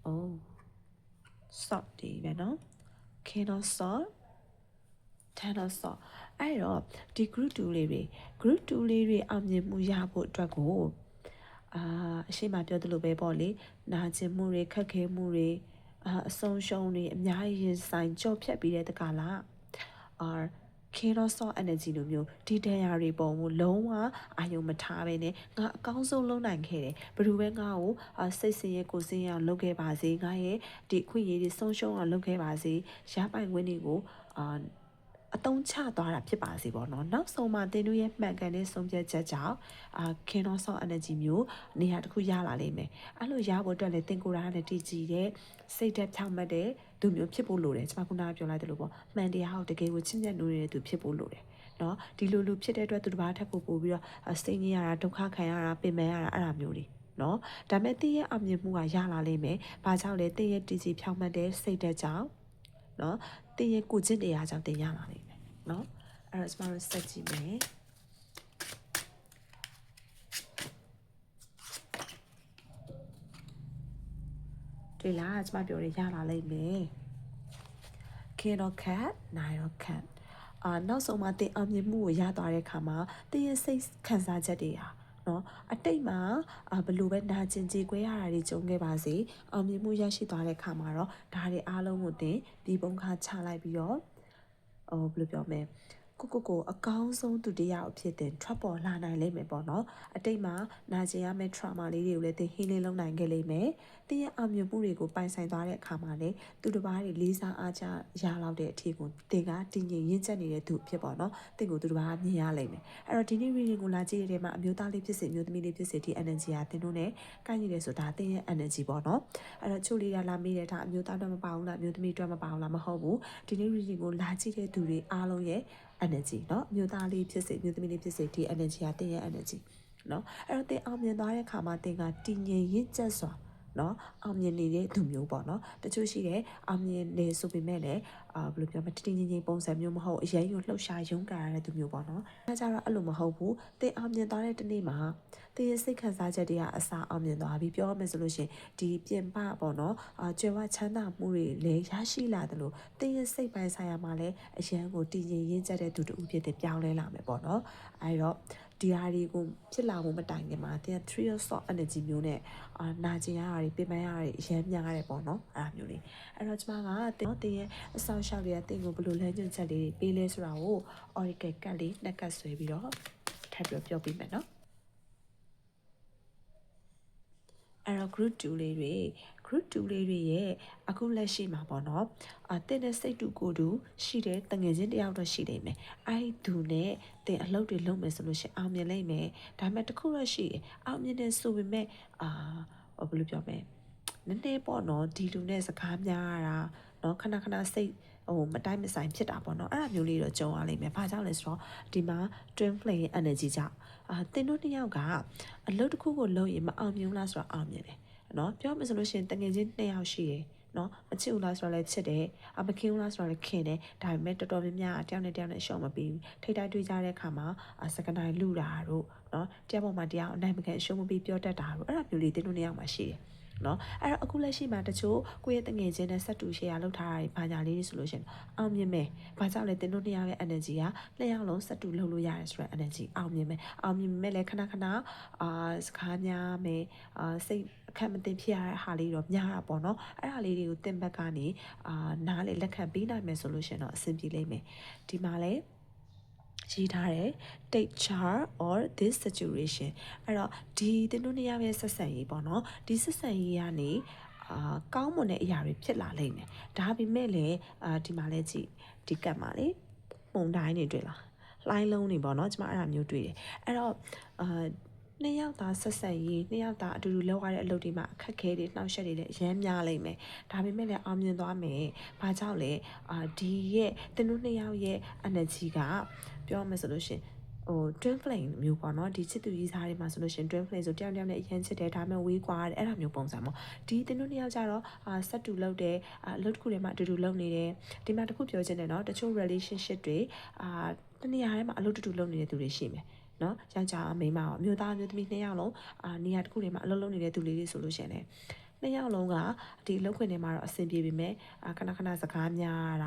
အိုးဆော့ဒီပဲเนาะ King of Swords Ten of Swords အဲ့တော့ဒီ group 2လေးတွေအောင်မြင်မှုရဖို့အတွက်ကိုအရှိမပြောသလိုပဲပေါ့လေနာကျင်မှုတွေခက်ခဲမှုတွေအဆုံးရှုံးတွေအများကြီးရင်ဆိုင်ကြော့ဖြတ်ပြီးတဲ့တကလားChaos energy လိုမျိုးဒီတရားတွေပုံကိုလုံးဝအာယုံမထားပဲနဲ့ငါအကောင်းဆုံးလုပ်နိုင်ခဲ့တယ်ဘယ်လိုပဲငါ့ကိုစိတ်ဆင်းရဲကိုယ်ဆင်းရဲအောင်လုပ်ခဲ့ပါစေငါရဲ့ဒီအခွင့်အရေးတွေဆုံးရှုံးအောင်လုပ်ခဲ့ပါစေရပိုင်ခွင့်တွေကိုအတုံးချသွားတာဖြစ်ပါစေပေါ့နော်နောက်ဆုံးမှာတင်တို့ရဲ့မှန်ကန်တဲ့ဆုံးဖြတ်ချက်ကြောင့်Chaos energy မျိုးနေရာတစ်ခုရလာလိမ့်မယ်အဲ့လိုရဖို့အတွက်လည်းတင်ကိုယ်တိုင်ကလည်းတည်ကြည်တဲ့စိတ်သက်ဖြောင့်မတ်တဲ့သူမျိုးဖြစ်ဖို့လိုတယ်ကျွန်မခုနကပြောလိုက်သလိုပေါ့မှန်တရားကိုတကယ်ကိုချစ်မြတ်နိုးနေတဲ့သူဖြစ်ဖို့လိုတယ်နော်ဒီလိုလူဖြစ်တဲ့အတွက်သူတစ်ပါးထပ်ကိုပို့ပြီးတော့စိတ်ညစ်ရတာဒုက္ခခံရတာပင်ပန်းရတာအဲ့ဒါမျိုးတွေနော်ဒါပေမဲ့တင်းရဲ့အောင်မြင်မှုကရလာလိမ့်မယ်ဘာကြောင့်လဲတင်းရဲ့တည်ကြည်ဖြောင့်မတ်တဲ့စိတ်သက်ကြောင့်နော်တင်းရဲ့ကိုကျင့်တရားကြောင့်တင်းရလာလိမ့်မယ်နော်အဲ့တော့ကျွန်တော်တို့ဆက်ကြည့်မယ် တွေ့လားကျမပြောရရလာလိမ့်မယ် King of Cat Nine of Cat နောက်ဆုံးမှာတင်အောင်မြင်မှုကိုရသွားတဲ့အခါမှာတင်ရဲ့စိတ်ခံစားချက်တွေဟာနော်အတိတ်မှာဘလို့ပဲနာကျင်ကြေကွဲရတာတွေကြုံခဲ့ပါစေအောင်မြင်မှုရရှိသွားတဲ့အခါမှာတော့ဒါတွေအားလုံးကိုတင်ဒီပုံခါချလိုက်ပြီးတော့ဘယ်လိုပြောမလဲကိုအကောင်းဆုံးသူတရားအဖြစ်တင်ထွက်ပေါ်လာနိုင်လိမ့်မယ်ပေါ့နော်အတိတ်မှာနာကျင်ရမယ့် trauma လေးတွေကိုလည်းတင် healing လုပ်နိုင်ခဲ့လိမ့်မယ်တင်ရဲ့အောင်မြင်မှုတွေကိုပိုင်ဆိုင်သွားတဲ့အခါမှာလည်းသူတစ်ပါးတွေလေးစားအားကြရလောက်တဲ့အထီကိုတင်ကတည်ငြိမ်ရင့်ကျက်နေတဲ့သူဖြစ်ပေါ့နော်တင်ကိုသူတစ်ပါးမြင်ရလိမ့်မယ်အဲ့တော့ဒီနေ့ reading ကိုလာကြည့်ရတဲ့မှာအမျိုးသားလေးဖြစ်စေအမျိုးသမီးလေးဖြစ်စေဒီ energy ကတင်တို့ ਨੇ ကိုင်းနေတယ်ဆိုတာတင်ရဲ့ energy ပေါ့နော်အဲ့တော့ချို့လေးလာမေးတယ်ဒါအမျိုးသားတော့မပါဘူးလားအမျိုးသမီးတော့မပါဘူးလားမဟုတ်ဘူးဒီနေ့ reading ကိုလာကြည့်တဲ့သူတွေအားလုံးရဲ့energy เนาะမြို့သားလေးဖြစ်စေမြို့သမီးလေးဖြစ်စေဒီ energy ကတင်ရဲ့ energy เนาะအဲ့တော့တင်အောင်မြင်သွားတဲ့ခါမှာတင်ကတည်ငြိမ်ရင့်ကျက်စွာเนาะအောင်မြင်နေတဲ့သူမျိုးပေါ့เนาะတချို့ရှိတယ်အောင်မြင်နေဆိုပေမဲ့လည်းဘယ်လိုပြောမလဲတည်ငြိမ်ပုံစံမျိုးမဟုတ်အရင်ကလှုပ်ရှားရုန်းကန်ရတဲ့သူမျိုးပေါ့เนาะအဲကြတော့အဲ့လိုမဟုတ်ဘူးတင်အောင်မြင်သွားတဲ့တနေ့မှာတင်ရဲ့စိတ်ခံစားချက်တွေကအစာအောင်မြင်သွားပြီပြောရမယ်ဆိုလို့ရှိရင်ဒီပြင်ပပေါ့เนาะကြွယ်ဝချမ်းသာမှုတွေလည်းရရှိလာတယ်လို့တင်ရဲ့စိတ်ပိုင်းဆိုင်ရာမှာလည်းအရန်ကိုတည်ငြိမ်ရင့်ကျက်တဲ့သူတူဖြစ်တဲ့ပြောင်းလဲလာမယ်ပေါ့เนาะအဲတော့ဒီဟာတွေကိုဖြစ်လာဖို့မတိုင်ခင်မှာတင် three of swords energy မျိုးနဲ့နာကျင်ရတာတွေပြင်ပန်းရတာတွေအရင်များရတယ်ပေါ့နော်အဲ့ဒါမျိုးလေးအဲ့တော့ကျမကတင်ရဲ့အဆောင်ရှောက်တွေကတင်ကိုဘယ်လိုလဲညွှန်ချက်လေးပေးလဲဆိုတာကို oracle ကတ်လေးနှက်ကတ်ဆွဲပြီးတော့ထပ်ပြီးပြောပြမယ်နော်အဲ့တော့ group 2လေးတွေ group 2လေးတွေရဲ့အခုလက်ရှိမှာပေါ့နော်တင်တဲ့စိတ်တူကိုတူရှိတဲ့တငယ်ချင်းတယောက်တော့ရှိနေမယ်အဲ့သူနဲ့တင်အလုပ်တွေလုပ်မယ်ဆိုလို့ရှိရင်အောင်မြင်လိမ့်မယ်ဒါပေမဲ့တခုတော့ရှိတယ်အောင်မြင်တယ်ဆိုပေမဲ့ဘယ်လိုပြောမလဲနည်းနည်းပေါ့နော်ဒီလူနဲ့စကားများရတာနော်ခဏခဏစိတ်မတိုင်းမဆိုင်ဖြစ်တာပေါ့နော်အဲ့ဒါမျိုးလေးတော့ကြုံရလိမ့်မယ်ဘာကြောင့်လဲဆိုတော့ဒီမှာ twin flame energy ကြောင့်တင်တို့နှစ်ယောက်ကအလုပ်တစ်ခုကိုလုပ်ရင်မအောင်မြင်လားဆိုတော့အောင်မြင်တယ်နော်ပြောမှဆိုလို့ရှိရင်တကယ်ချင်းနှစ်ယောက်ရှိတယ်နော်မချစ်ဘူးလားဆိုတော့လည်းချစ်တယ်မခင်ဘူးလားဆိုတော့လည်းခင်တယ်ဒါပေမဲ့တော်တော်များများတယောက်နဲ့တယောက်နဲ့ရှော့မပြီးဘူးထိတိုက်တွေ့ကြတဲ့အခါမှာစကနိုင်လူတာတို့နော်တယောက်ပေါ်မှာတယောက်အနိုင်မကန်ရှုံးမပြီးပြောတတ်တာတို့အဲ့ဒါမျိုးလေးတင်တို့နှစ်ယောက်မှာရှိတယ်နော်အဲ့တော့အခုလက်ရှိမှာတချို့ကိုယ့်ရဲ့တငယ်ချင်းနဲ့ဆက်တူရှယ်ယာလုပ်ထားတာတွေဘာညာလေးတွေဆိုလို့ရှိရင်အောင်မြင်မယ်ဘာကြောင့်လဲတင်တို့နှစ်ယောက်ရဲ့ energy ကနှစ်ယောက်လုံးဆက်တူလုပ်လို့ရတယ်ဆိုတော့ energy အောင်မြင်မယ်အောင်မြင်မဲ့လည်းခဏခဏစကားများမယ်စိတ်အခက်မတင်ဖြစ်ရတဲ့ဟာလေးတော့များတာပေါ့နော်အဲ့ဟာလေးတွေကိုတင်ဘက်ကနေနားလေလက်ခံပေးနိုင်မယ်ဆိုလို့ရှိရင်တော့အဆင်ပြေလိမ့်မယ်ဒီမှာလည်းရေးထားတယ် take charge or this situation အဲ့တော့ဒီတင်တို့နှစ်ယောက်ရဲ့ဆက်ဆံရေးပေါ့နော်ဒီဆက်ဆံရေးကနေကောင်းမွန်တဲ့အရာတွေဖြစ်လာလိမ့်မယ်ဒါပေမဲ့လည်းဒီမှာလည်းကြည့်ဒီကတ်မှာလေပုံတိုင်းနေတွေ့လားလှိုင်းလုံးနေပေါ့နော်ကျွန်မအဲ့ဒါမျိုးတွေ့တယ်အဲ့တော့နှစ်ယောက်သားဆက်ဆက်ရေးနှစ်ယောက်သားအတူတူလောက်ရတဲ့အလုပ်တွေမှာအခက်ခဲတွေနှောက်ယှက်တွေလည်းအများများလိမ့်မယ်ဒါပေမဲ့လည်းအောင်မြင်သွားမယ်ဘာကြောင့်လဲဒီရဲ့တင်တို့နှစ်ယောက်ရဲ့ energy ကပြောမယ်ဆိုလို့ရှင်twin flame မျိုးပေါ့နော်ဒီချစ်သူကြီးစားတွေမှာဆိုလို့ရှင် twin flame ဆိုတယောက်နဲ့အရင်ချစ်တယ်ဒါပေမဲ့ဝေးကွာတယ်အဲ့ဒါမျိုးပုံစံပေါ့ဒီတင်တို့နှစ်ယောက်ကြတော့ဆက်တူလုပ်တယ်အလုပ်တစ်ခုထဲမှာအတူတူလုပ်နေတယ်ဒီမှာတစ်ခုပြောချင်တယ်နော်တချို့ relationship တွေတနေရာထဲမှာအလုပ်တူတူလုပ်နေတဲ့သူတွေရှိမယ်နော်ယောက်ျားမိန်းမအမျိုးသားမျိုးသမီးနှစ်ယောက်လုံးနေရာတစ်ခုတွေမှာအလုပ်လုပ်နေတဲ့သူလေးတွေဆိုလို့ရှင်လေနှစ်ယောက်လုံးကဒီအလုပ်ခွင်ထဲမှာတော့အဆင်ပြေပေမဲ့ခဏခဏစကားများတ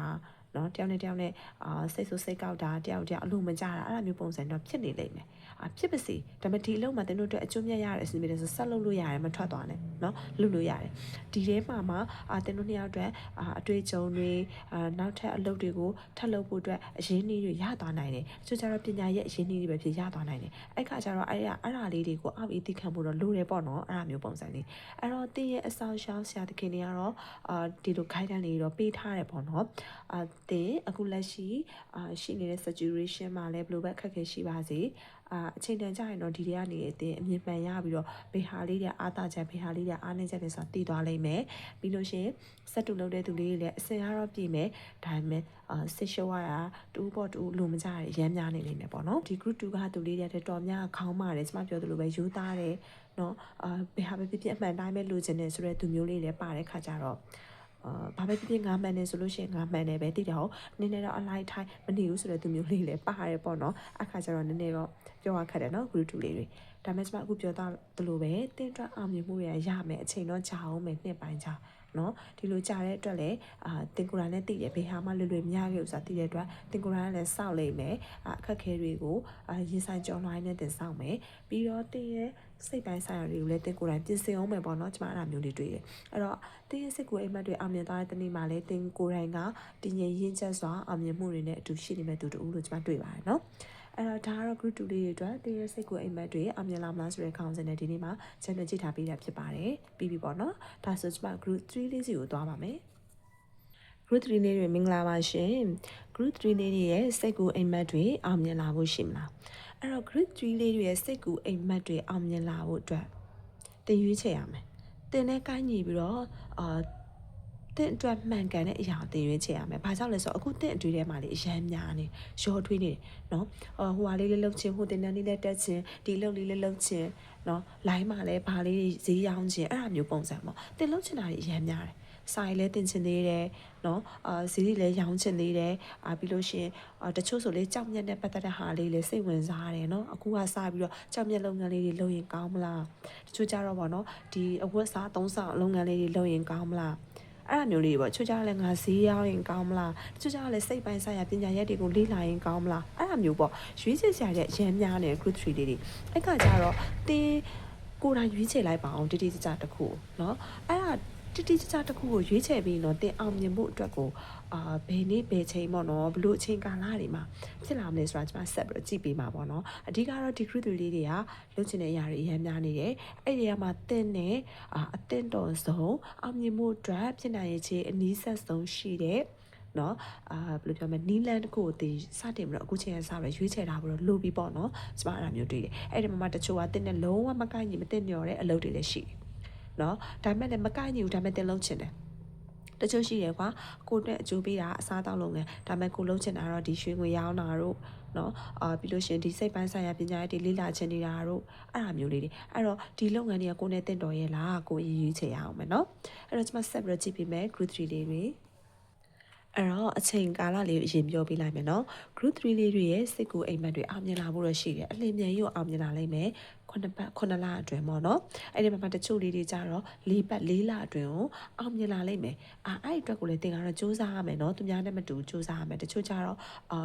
ာနော်တယောက်နဲ့တယောက်နဲ့စိတ်ဆိုးစိတ်ကောက်တာတယောက်အလိုမကြတာအဲ့လိုမျိုးပုံစံတော့ဖြစ်နေလိမ့်မယ်ဖြစ်ပါစေဒါပေမဲ့ဒီအလုပ်မှာတင်တို့အတွက်အကျိုးမြတ်ရတဲ့အစီအမံတွေဆိုဆက်လုပ်လို့ရတယ်မထွက်သွားနဲ့နော်လုပ်လို့ရတယ်ဒီထဲမှာတင်တို့နှစ်ယောက်အတွက်အတွေ့အကြုံတွေနောက်ထပ်အလုပ်တွေကိုထပ်လုပ်ဖို့အတွက်အရင်းနှီးတွေရသွားနိုင်တယ်ကျကြတော့ပညာရဲ့အရင်းနှီးတွေပဲဖြစ်ရသွားနိုင်တယ်အဲ့ခါကျတော့အဲ့ဒါလေးတွေကိုအောက်အီးသိခံဖို့တော့လိုတယ်ပေါ့နော်အဲ့ဒါမျိုးပုံစံလေးအဲ့တော့တင်းရဲ့အဆောင်ရှောင်းဆရာတခင်တွေကတော့ဒီလို guidance လေးတော့ပေးထားတယ်ပေါ့နော်တင်းအခုလက်ရှိရှိနေတဲ့ situation မှာလည်းဘယ်လိုပဲအခက်အခဲရှိပါစေအချိန်တန်ကြရင်တော့ဒီတွေကနေအတင်းအမြင်မှန်ရပြီးတော့ဘေဟာလေးတွေအားသာချက်ဘေဟာလေးတွေအားနေချက်တွေဆိုတာတည်သွားလိမ့်မယ်ပြီးလို့ရှိရင်စက်တူလုပ်တဲ့သူလေးတွေလည်းအစင်ရတော့ပြည်မယ်ဒါပေမဲ့စစ်ရှုပ်ရတာတူပေါ်တူလိုမကြရရမ်းများနေလိမ့်မယ်ပေါ့နော်ဒီ group 2ကသူလေးတွေတော်များခေါင်းမာတယ်ကျွန်မပြောသလိုပဲယူသားတယ်နော်ဘယ်ဟာပဲဖြစ်ဖြစ်အမှန်တိုင်းပဲလိုချင်တယ်ဆိုတဲ့သူမျိုးလေးလည်းပါတဲ့ခါကျတော့ဘာပဲဖြစ်ဖြစ်ငါမှန်တယ်ဆိုလို့ရှိရင်ငါမှန်တယ်ပဲတိတော့နည်းနည်းတော့အလိုက်ထိုင်းမနေဘူးဆိုတဲ့သူမျိုးလေးလည်းပါတယ်ပေါ့နော်အခါကျတော့နည်းနည်းတော့ပြောရခက်တယ်နော် group 2လေးတွေဒါပေမဲ့ကျွန်မအခုပြောသားသလိုပဲတင်းတွက်အောင်မြင်မှုရရမယ်အချိန်တော့ကြာအောင်မယ်နှစ်ပိုင်းကြာ နော်ဒီလိုကြာတဲ့အတွက်လည်းတင်ကိုယ်တိုင်လည်းသိတယ်ဘေးဟာမှလွယ်မရခဲ့ဥစားသိတဲ့အတွက်တင်ကိုယ်တိုင်လည်းစောက်လိမ့်မယ်အခက်ခဲတွေကိုရင်ဆိုင်ကြော်လွှားနဲ့တင်စောက်မယ်ပြီးတော့တင်ရဲ့စိတ်ပိုင်းဆိုင်ရာတွေကိုလည်းတင်ကိုယ်တိုင်ပြင်ဆင်အောင်မယ်ပေါ့နော်ကျမအဲ့ဒါမျိုးလေးတွေ့တယ်အဲ့တော့တင်ရဲ့စိတ်ကိုအိမ်မက်တွေအောင်မြင်သွားတဲ့တနေ့မှာလည်းတင်ကိုယ်တိုင်ကတည်ငြိမ်ရင့်ချက်စွာအောင်မြင်မှုတွေနဲ့အတူရှိနေမဲ့သူတူလို့ကျမတွေ့ပါတယ်နော်အဲ့တော့ဒါကတော့ group 2လေးတွေအတွက်တင်ရဲ့စိတ်ကိုအိမ်မက်တွေအောင်မြင်လာမလားဆိုတဲ့ခေါင်းစဉ်နဲ့ဒီနေ့မှာချက်နဲ့ကြည့်ထားပေးတာဖြစ်ပါတယ်ပြီးပြီပေါ့နော်ဒါဆိုကျမ group 3လေးစီကိုသွားပါမယ်group 3လေးတွေမင်္ဂလာပါရှင် group 3လေးတွေရဲ့စိတ်ကူအိမ်မက်တွေအောင်မြင်လာဖို့ရှိမလားအဲ့တော့ group 3လေးတွေရဲ့စိတ်ကူအိမ်မက်တွေအောင်မြင်လာဖို့အတွက်တင်ရွေးချယ်ရမယ်တင်နဲ့ကိုင်းညီပြီးတော့တင်အတွက်မှန်ကန်တဲ့အရာကိုတင်ရွေးချယ်ရမယ်။ဘာကြောင့်လဲဆိုတော့အခုတင်အတွေ့ထဲမှာလေအရန်များနေရောထွေးနေတယ်နော်။ဟိုဟာလေးလှုပ်ချင်းဟိုတင်တန်းလေးတက်ချင်းဒီလှုပ်လေးလှုပ်ချင်းနော်။လိုင်းမှာလည်းဘာလေးဈေးရောင်းချင်းအဲ့ဒါမျိုးပုံစံပေါ့။တင်လှုပ်ချင်တာတွေအရန်များတယ်။စာရီလည်းတင်ချင်သေးတယ်နော်ဈေးလည်းရောင်းချင်သေးတယ်ပြီးလို့ရှိရင်တချို့ဆိုလေကြောက်မြက်နဲ့ပတ်သက်တဲ့ဟာလေးလည်းစိတ်ဝင်စားတယ်နော်အခုကစပြီးတော့ကြောက်မြက်လုပ်ငန်းလေးတွေလုပ်ရင်ကောင်းမလားတချို့ကြတော့ဗောနော်ဒီအဝတ်စားသုံးဆောင်လုပ်ငန်းလေးတွေလုပ်ရင်ကောင်းမလားအဲ့ဒါမျိုးလေးပေါ့ချို့ကြလည်းငါဈေးရောက်ရင်ကောင်းမလားချို့ကြလည်းစိတ်ပိုင်းဆိုင်ရာပညာရက်တွေကိုလေ့လာရင်ကောင်းမလားအဲ့ဒါမျိုးပေါ့ရွေးချယ်စရာတဲ့ရမ်းများနေ group 3လေးတွေအဲ့ကကြတော့တင်းကိုယ်တိုင်ရွေးချယ်လိုက်ပါအောင်တိတိကျကျတစ်ခုเนาะအဲ့ဒါတိတိကျကျတစ်ခုကိုရွေးချယ်ပြီးတော့တင်အောင်မြင်ဖို့အတွက်ကိုဘယ်နေ့ဘယ်ချိန်ပေါ့နော်ဘလို့အချိန်ကာလတွေမှာဖြစ်လာမလဲဆိုတာကျွန်မဆက်ပြီးတော့ကြည့်ပေးမှာပေါ့နော်အဓိကတော့ဒီ group တွေလေးတွေကလုပ်ချင်တဲ့အရာတွေအများများနေတယ်အဲ့ဒီကမှာတင်နဲ့အတင်းတော်ဆုံးအောင်မြင်မှုအတွက်ဖြစ်နိုင်ရဲ့ခြေအနည်းဆက်ဆုံးရှိတဲ့နော်ဘယ်လိုပြောမလဲနီလန်တစ်ခုကိုတင်စတင်ပြီးတော့အခုချိန်ကစပြီးရွေးချယ်ထားပြီးတော့လိုပြီးပေါ့နော်ကျွန်မအဲ့ဒါမျိုးတွေ့တယ်အဲ့ဒီမှာတချို့ကတင်နဲ့လုံးဝမကိုက်ညီမတင်ညော်တဲ့အလုပ်တွေလည်းရှိတယ်နော်ဒါပေမဲ့လည်းမကိုက်ညီဘူးဒါပေမဲ့တင်လုံးချင်တယ်တချို့ရှိတယ်ကွာကိုနဲ့အကျိုးပေးတာအစားတောက်လုပ်ငန်းဒါပေမဲ့ကိုလုံးချင်တာတော့ဒီရွှေငွေရောင်းတာတို့နော်ပြီးလို့ရှင်ဒီစိတ်ပိုင်းဆိုင်ရာပညာရေးတွေလေ့လာချင်နေတာတို့အဲ့ဒါမျိုးလေးတွေအဲ့တော့ဒီလုပ်ငန်းတွေကကိုနဲ့တင့်တော်ရဲ့လားကိုရည်ရွယ်ချင်ရအောင်မယ်နော်အဲ့တော့ကျွန်မဆက်ပြီးတော့ကြည့်ပေးမယ် group 3လေးတွေအဲ့တော့အချိန်ကာလလေးကိုအရင်ပြောပြလိုက်မယ်နော် group 3လေးတွေရဲ့စိတ်ကူအိမ်မက်တွေအောင်မြင်လာဖို့ရရှိတယ်အလင်းမြန်ကြီးကိုအောင်မြင်လာလိမ့်မယ်9လအတွင်းပေါ့နော်အဲ့ဒီမှာတချို့လေးတွေကြတော့4ပတ်4လအတွင်းကိုအောင်မြင်လာလိမ့်မယ်အဲ့အတွက်ကိုလည်းသင်ကတော့စူးစမ်းရမယ်နော်သူများနဲ့မတူစူးစမ်းရမယ်တချို့ကြတော့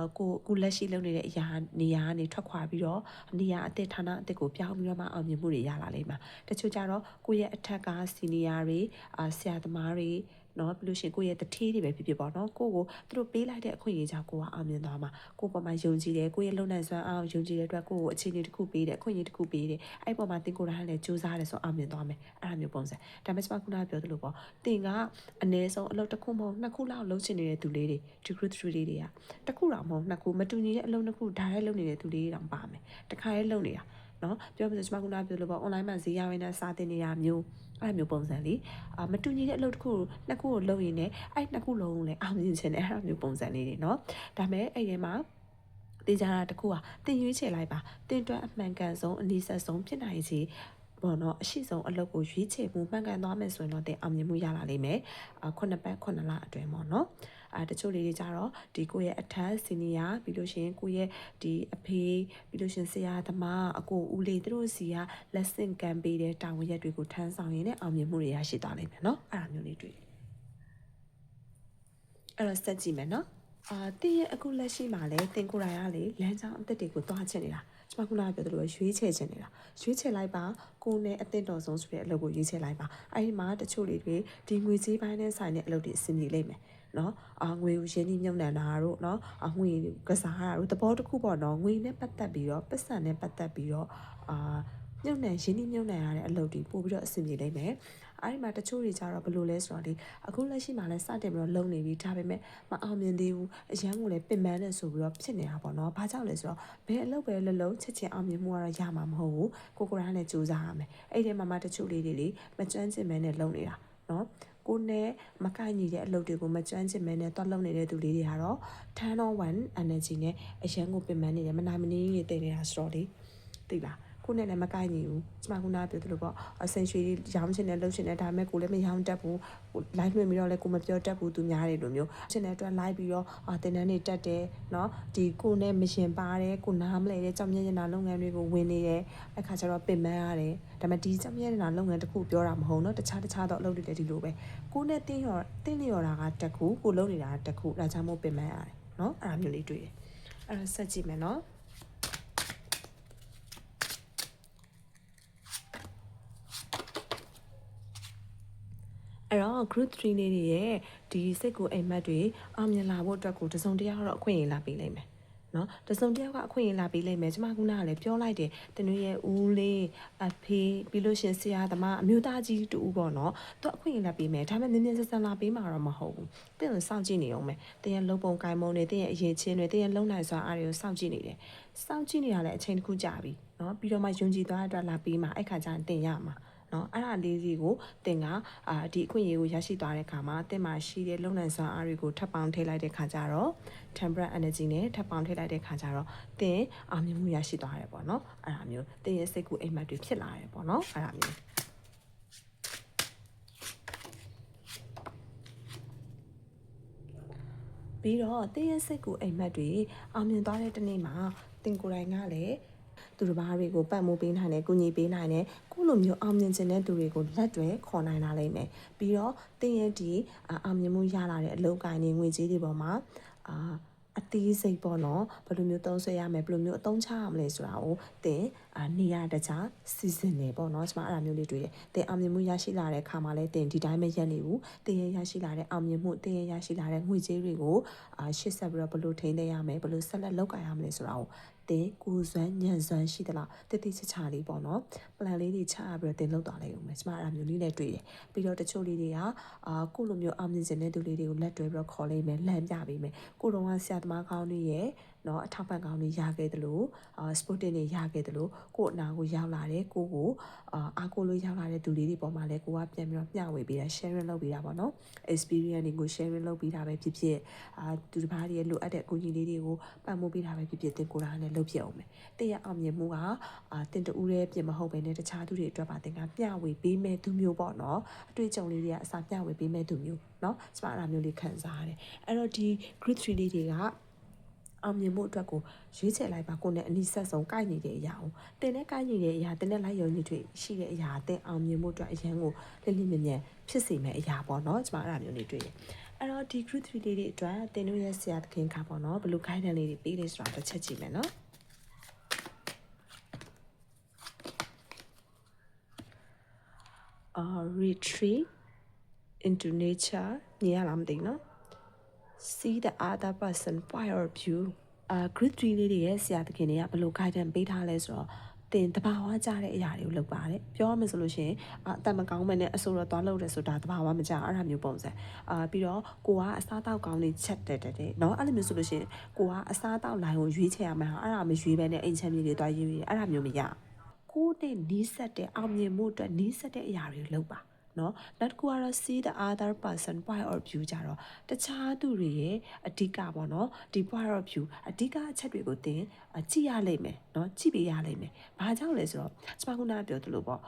ကိုလက်ရှိလုပ်နေတဲ့အရာနေရာကနေထွက်ခွာပြီးတော့နေရာအသစ်ဌာနအသစ်ကိုပြောင်းပြီးတော့မှအောင်မြင်မှုတွေရလာလိမ့်မယ်တချို့ကြတော့ကိုယ့်ရဲ့အထက်ကစီနီယာတွေဆရာသမားတွေနော်ပြီးလို့ရှိရင်ကိုယ့်ရဲ့တထေးတွေပဲဖြစ်ဖြစ်ပေါ့နော်ကိုကိုသူတို့ပေးလိုက်တဲ့အခွင့်အရေးကြောင့်ကိုကအောင်မြင်သွားမှာကိုပေါ်မှာယုံကြည်တယ်ကိုရဲ့လုံနိုင်စွမ်းအောင်ယုံကြည်တဲ့အတွက်ကိုကိုအခြေအနေတစ်ခုပေးတယ်အခွင့်အရေးတစ်ခုပေးတယ်အဲ့ပေါ်မှာတင်ကိုယ်တိုင်လည်းစူးစမ်းတယ်ဆိုအောင်မြင်သွားမယ်အဲ့ဒါမျိုးပုံစံဒါပေမဲ့ကျွန်မခုနကပြောသလိုပေါ့တင်ကအနည်းဆုံးအလုပ်တစ်ခုမဟုတ်နှစ်ခုလောက်လုပ်ချင်နေတဲ့သူလေးတွေဒီ group 3လေးတွေကတစ်ခုတော့မဟုတ်နှစ်ခုမတူညီတဲ့အလုပ်နှစ်ခုဒါရိုက်လုပ်နေတဲ့သူလေးတွေတောင်ပါမယ်တခါရဲလုပ်နေတာနော်ပြောမလို့ကျွန်မခုနပြောလို့ပေါ့ online မှာဈေးရောင်းနေတာစာတင်နေတာမျိုးအဲ့မျိုးပုံစံလေးမတူညီတဲ့အလုပ်တစ်ခုနှစ်ခုကိုလုပ်ရင်းနဲ့အဲ့နှစ်ခုလုံးလည်းအောင်မြင်ခြင်းနဲ့အဲ့မျိုးပုံစံလေးတွေနော်ဒါပေမဲ့အဲ့ဒီမှာတင်ကြတာတစ်ခုကတင်ရွေးချယ်လိုက်ပါတင်တွက်အမှန်ကန်ဆုံးအနည်းဆက်ဆုံးဖြစ်နိုင်ချေဘောနော်အရှိဆုံးအလုပ်ကိုရွေးချယ်မှုမှန်ကန်သွားမယ်ဆိုရင်တော့တင်အောင်မြင်မှုရလာလိမ့်မယ်9ပတ်9လအတွင်းပေါ့နော်တချို့လေးတွေကြတော့ဒီကိုယ့်ရဲ့အထက်စီနီယာပြီးလို့ရှိရင်ကိုယ့်ရဲ့ဒီအဖေပြီးလို့ရှိရင်ဆရာသမားအကိုဦးလေးတို့စီကလက်ဆင့်ကမ်းပေးတဲ့တာဝန်ရက်တွေကိုထမ်းဆောင်ရင်းနဲ့အောင်မြင်မှုတွေရရှိသွားလိမ့်မယ်နော်အဲ့ဒါမျိုးလေးတွေ့အဲ့တော့စက်ကြည့်မယ်နော်တင်းရဲ့အခုလက်ရှိမှာလဲတင်ကိုယ်တိုင်ကလေလမ်းကြောင်းအသက်တွေကိုသွားချင်နေတာကျွန်မခုနကပြောသလိုရွေးချယ်ချင်နေတာရွေးချယ်လိုက်ပါကိုယ်နဲ့အသင့်တော်ဆုံးဆိုတဲ့အလုပ်ကိုရွေးချယ်လိုက်ပါအဲ့ဒီမှာတချို့လေးတွေဒီငွေကြေးပိုင်းနဲ့ဆိုင်တဲ့အလုပ်တွေအဆင်ပြေလိမ့်မယ်နော်ငွေကိုရင်းနှီးမြှုပ်နှံတာတို့နော်ငွေကစားတာတို့သဘောတစ်ခုပေါ့နော်ငွေနဲ့ပတ်သက်ပြီးတော့ပတ်စံနဲ့ပတ်သက်ပြီးတော့မြုပ်နှံရင်းနှီးမြုပ်နှံရတဲ့အလုပ်တွေပို့ပြီးတော့အဆင်ပြေလိမ့်မယ်အဲ့ဒီမှာတချို့တွေကြတော့ဘယ်လိုလဲဆိုတော့ဒီအခုလက်ရှိမှာလဲစတင်ပြီးတော့လုံနေပြီဒါပေမဲ့မအောင်မြင်သေးဘူးအရန်ကိုလည်းပင်ပန်းနေဆိုပြီးတော့ဖြစ်နေတာပေါ့နော်ဘာကြောင့်လဲဆိုတော့ဘယ်အလုပ်ပဲလှုပ်ချက်ချင်းအောင်မြင်မှုကတော့ရမှာမဟုတ်ဘူးကိုကိုရိုင်းနဲ့စူးစမ်းရမယ်အဲ့ဒီမှာတချို့လေးတွေလေမကျွမ်းကျင်မဲနဲ့လုံနေတာနော်ကိုနဲ့မကိုက်ညီတဲ့အလုပ်တွေကိုမကျွမ်းကျင်မဲနဲ့တွက်လုံနေတဲ့သူလေးတွေကတော့10 on 1 energy နဲ့အရန်ကိုပင်ပန်းနေတယ်မနိုင်မနေရတည်နေတာဆိုတော့လေသိလား ကိုနဲ့လည်းမကိုက်ညီဘူးကျမကနာပြောသလိုပေါ့အစိန်ရွှေရောင်းချင်တယ်လှုပ်ချင်တယ်ဒါပေမဲ့ကိုလည်းမရောင်းတတ်ဘူးလိုက်လွှင့်ပြီးတော့လည်းကိုမပြောတတ်ဘူးသူများတွေလိုမျိုးချင်တဲ့အတွက်လိုက်ပြီးတော့တင်တန်းတွေတက်တယ်နော်ဒီကိုနဲ့မရှင်ပါတယ်ကိုနားမလဲတဲ့ကြောင်မြညာလုပ်ငန်းတွေကိုဝင်နေတယ်အခါကျတော့ပင်ပန်းရတယ်ဒါပေမဲ့ဒီကြောင်မြညာလုပ်ငန်းတစ်ခုပြောတာမဟုတ်နော်တခြားတော့အလုပ်တွေလည်းဒီလိုပဲကိုနဲ့တင်းလျော်တာကတစ်ခုကိုလုပ်နေတာတစ်ခုဒါကြောင့်မို့ပင်ပန်းရတယ်နော်အဲ့ဒါမျိုးလေးတွေ့တယ်အဲ့တော့ဆက်ကြည့်မယ်နော်အဲ့တော့ group 3လေးတွေရဲ့ဒီစိတ်ကိုအိမ်မက်တွေအောင်မြင်လာဖို့အတွက်ကိုတစုံတရာတော့အခွင့်အရေးလာပေးလိမ့်မယ်နော်တစုံတယောက်ကအခွင့်အရေးလာပေးလိမ့်မယ်ကျမကလည်းပြောလိုက်တယ်တင်တို့ရဲ့ဦးလေးအဖေပြီးလို့ရှင်ဆရာသမားအမျိုးသားကြီးတူဦးပေါ့နော်သူအခွင့်အရေးလာပေးမယ်ဒါပေမဲ့မြင်ဆက်လာပေးမှာတော့မဟုတ်ဘူးတင်ကိုစောင့်ကြည့်နေအောင်မယ်တင်ရဲ့လုံပုံကိုင်မုံတွေတင်ရဲ့အရေးချင်းတွေတင်ရဲ့လုံနိုင်စွာအားတွေကိုစောင့်ကြည့်နေတယ်စောင့်ကြည့်နေတာလည်းအချိန်တစ်ခုကြာပြီနော်ပြီးတော့မှယုံကြည်သွားတဲ့အတွက်လာပေးမှာအဲ့ခါကျရင်တင်ရမှာနော်အဲ့ဒါလေးစီကိုတင်ကဒီအခွင့်အရေးကိုရရှိသွားတဲ့အခါမှာတင်မှာရှိတဲ့လုံနိုင်စွာအားတွေကိုထပ်ပေါင်းထည့်လိုက်တဲ့ခါကျတော့ temperate energy နဲ့ထပ်ပေါင်းထည့်လိုက်တဲ့ခါကျတော့တင်အောင်မြင်မှုရရှိသွားတယ်ပေါ့နော်အဲ့ဒါမျိုးတင်ရဲ့စိတ်ကူအိမ်မက်တွေဖြစ်လာတယ်ပေါ့နော်အဲ့ဒါမျိုးပြီးတော့တင်ရဲ့စိတ်ကူအိမ်မက်တွေအောင်မြင်သွားတဲ့တနေ့မှာတင်ကိုယ်တိုင်ကလည်းသူတစ်ပါးတွေကိုပတ်မိုးပေးနိုင်တယ်၊ကုညီပေးနိုင်တယ်။ကိုလိုမျိုးအောင်မြင်ခြင်းတဲ့သူတွေကိုလက်တွဲခေါ်နိုင်လာလိမ့်မယ်။ပြီးတော့တင်းရဲ့ဒီအောင်မြင်မှုရလာတဲ့အလုပ်ကိုင်းတွေငွေကြေးတွေပေါ်မှာအသေးစိတ်ပေါ့နော်ဘယ်လိုမျိုးသုံးဆွဲရမယ်ဘယ်လိုမျိုးအသုံးချရမလဲဆိုတာကိုတင်နေရတခြားစီစဉ်နေပေါ့နော်ကျွန်မအဲ့ဒါမျိုးလေးတွေ့တယ်တင်အောင်မြင်မှုရရှိလာတဲ့ခါမှာလဲတင်ဒီတိုင်းမရက်နေဘူးတင်ရရရှိလာတဲ့အောင်မြင်မှုတင်ရရရှိလာတဲ့ငွေကြေးတွေကိုရှေ့ဆက်ပြီးတော့ဘယ်လိုထိန်းသိမ်းရမယ်ဘယ်လိုဆက်လက်လုပ်ကိုင်ရမလဲဆိုတာကိုတင်ကိုစွမ်းညံစွမ်းရှိသလားတတိချချလေးပေါ့နော် plan လေးတွေချရပြီးတော့တင်လုပ်သွားလိုက်ဦးမယ်ကျွန်မအဲ့ဒါမျိုးလေးနဲ့တွေ့တယ်ပြီးတော့တချို့လေးတွေကကိုလိုမျိုးအောင်မြင်ခြင်းတဲ့သူလေးတွေကိုလက်တွဲပြီးတော့ခေါ်လိုက်မယ်လှမ်းပြပေးမယ်ကိုတော့ကဆရာသမားကောင်းတွေရဲ့နော်အထောက်ပံ့ကောင်းတွေရခဲ့တယ်လို့sporting တွေရခဲ့တယ်လို့ကို့အနာကိုရောက်လာတယ်ကိုအားကိုလို့ရောက်လာတဲ့သူလေးတွေပေါ်မှာလည်းကိုကပြန်ပြီးတော့မျှဝေပေးတာ sharing လုပ်ပေးတာပေါ့နော် experience တွေကို sharing လုပ်ပေးတာပဲဖြစ်ဖြစ်သူတစ်ပါးတွေရဲ့လိုအပ်တဲ့အကူအညီလေးတွေကိုပံ့ပိုးပေးတာပဲဖြစ်ဖြစ်တင်ကိုယ်တိုင်လည်းလုပ်ပြအောင်မယ်တင်ရအောင်မြင်မှုကတင်တူရဲပြင်မဟုတ်ပဲနဲ့တခြားသူတွေအတွက်ပါတင်ကမျှဝေပေးမဲ့သူမျိုးပေါ့နော်အတွေ့အကြုံလေးတွေကအစားမျှဝေပေးမဲ့သူမျိုးနော်ကျမအဲ့ဒါမျိုးလေးခံစားရတယ်အဲ့တော့ဒီ group 3လေးတွေကအောင်မြင်မှုအတွက်ကိုရွေးချယ်လိုက်ပါကိုနဲ့အနည်းဆက်ဆုံးကိုက်နေတဲ့အရာကိုတင်နဲ့ကိုက်နေတဲ့အရာတင်နဲ့လိုက်ရုံညွှန်တွေရှိတဲ့အရာတင်အောင်မြင်မှုအတွက်အရန်ကိုလိမ့်လိမ့်မြဲမြဲဖြစ်စေမယ့်အရာပေါ့နော်ကျမအဲ့ဒါမျိုးလေးတွေ့တယ်အဲ့တော့ဒီ group 3လေးတွေအတွက်တင်တို့ရဲ့ဆရာသခင်ကပေါ့နော်ဘယ်လို guidance လေးတွေပေးလဲဆိုတာတစ်ချက်ကြည့်မယ်နော်retreat into nature မြင်ရလားမသိနော် see the other person point of view group 3လေးတွေရဲ့ဆရာသခင်တွေကဘယ်လို guidance ပေးထားလဲဆိုတော့တင်တဘာဝကြတဲ့အရာတွေကိုလုပ်ပါတယ်ပြောရမယ်ဆိုလို့ရှိရင်အတမကောင်းမဲ့နဲ့အဆိုတော့သွားလုပ်တယ်ဆိုတာတဘာဝမကြအဲ့ဒါမျိုးပုံစံပြီးတော့ကိုကအစားတောက်ကောင်းလေးချက်တယ်เนาะအဲ့လိုမျိုးဆိုလို့ရှိရင်ကိုကအစားတောက်လိုင်းကိုရွေးချယ်ရမှာအဲ့ဒါမရွေးဘဲနဲ့အိမ်ချမ်းမြေတွေသွားရွေးအဲ့ဒါမျိုးမရကိုနဲ့နီးစပ်တဲ့အောင်မြင်မှုအတွက်နီးစပ်တဲ့အရာတွေလုပ်ပါနော်နောက်တစ်ခုကတော့ see the other person point of view ကြတော့တခြားသူတွေရဲ့အဓိကပေါ့နော်ဒီ point of view အဓိကအချက်တွေကိုသင်ကြည့်ရလိမ့်မယ်နော်ကြည့်ပေးရလိမ့်မယ်ဘာကြောင့်လဲဆိုတော့ကျွန်မကပြောသလိုပေါ့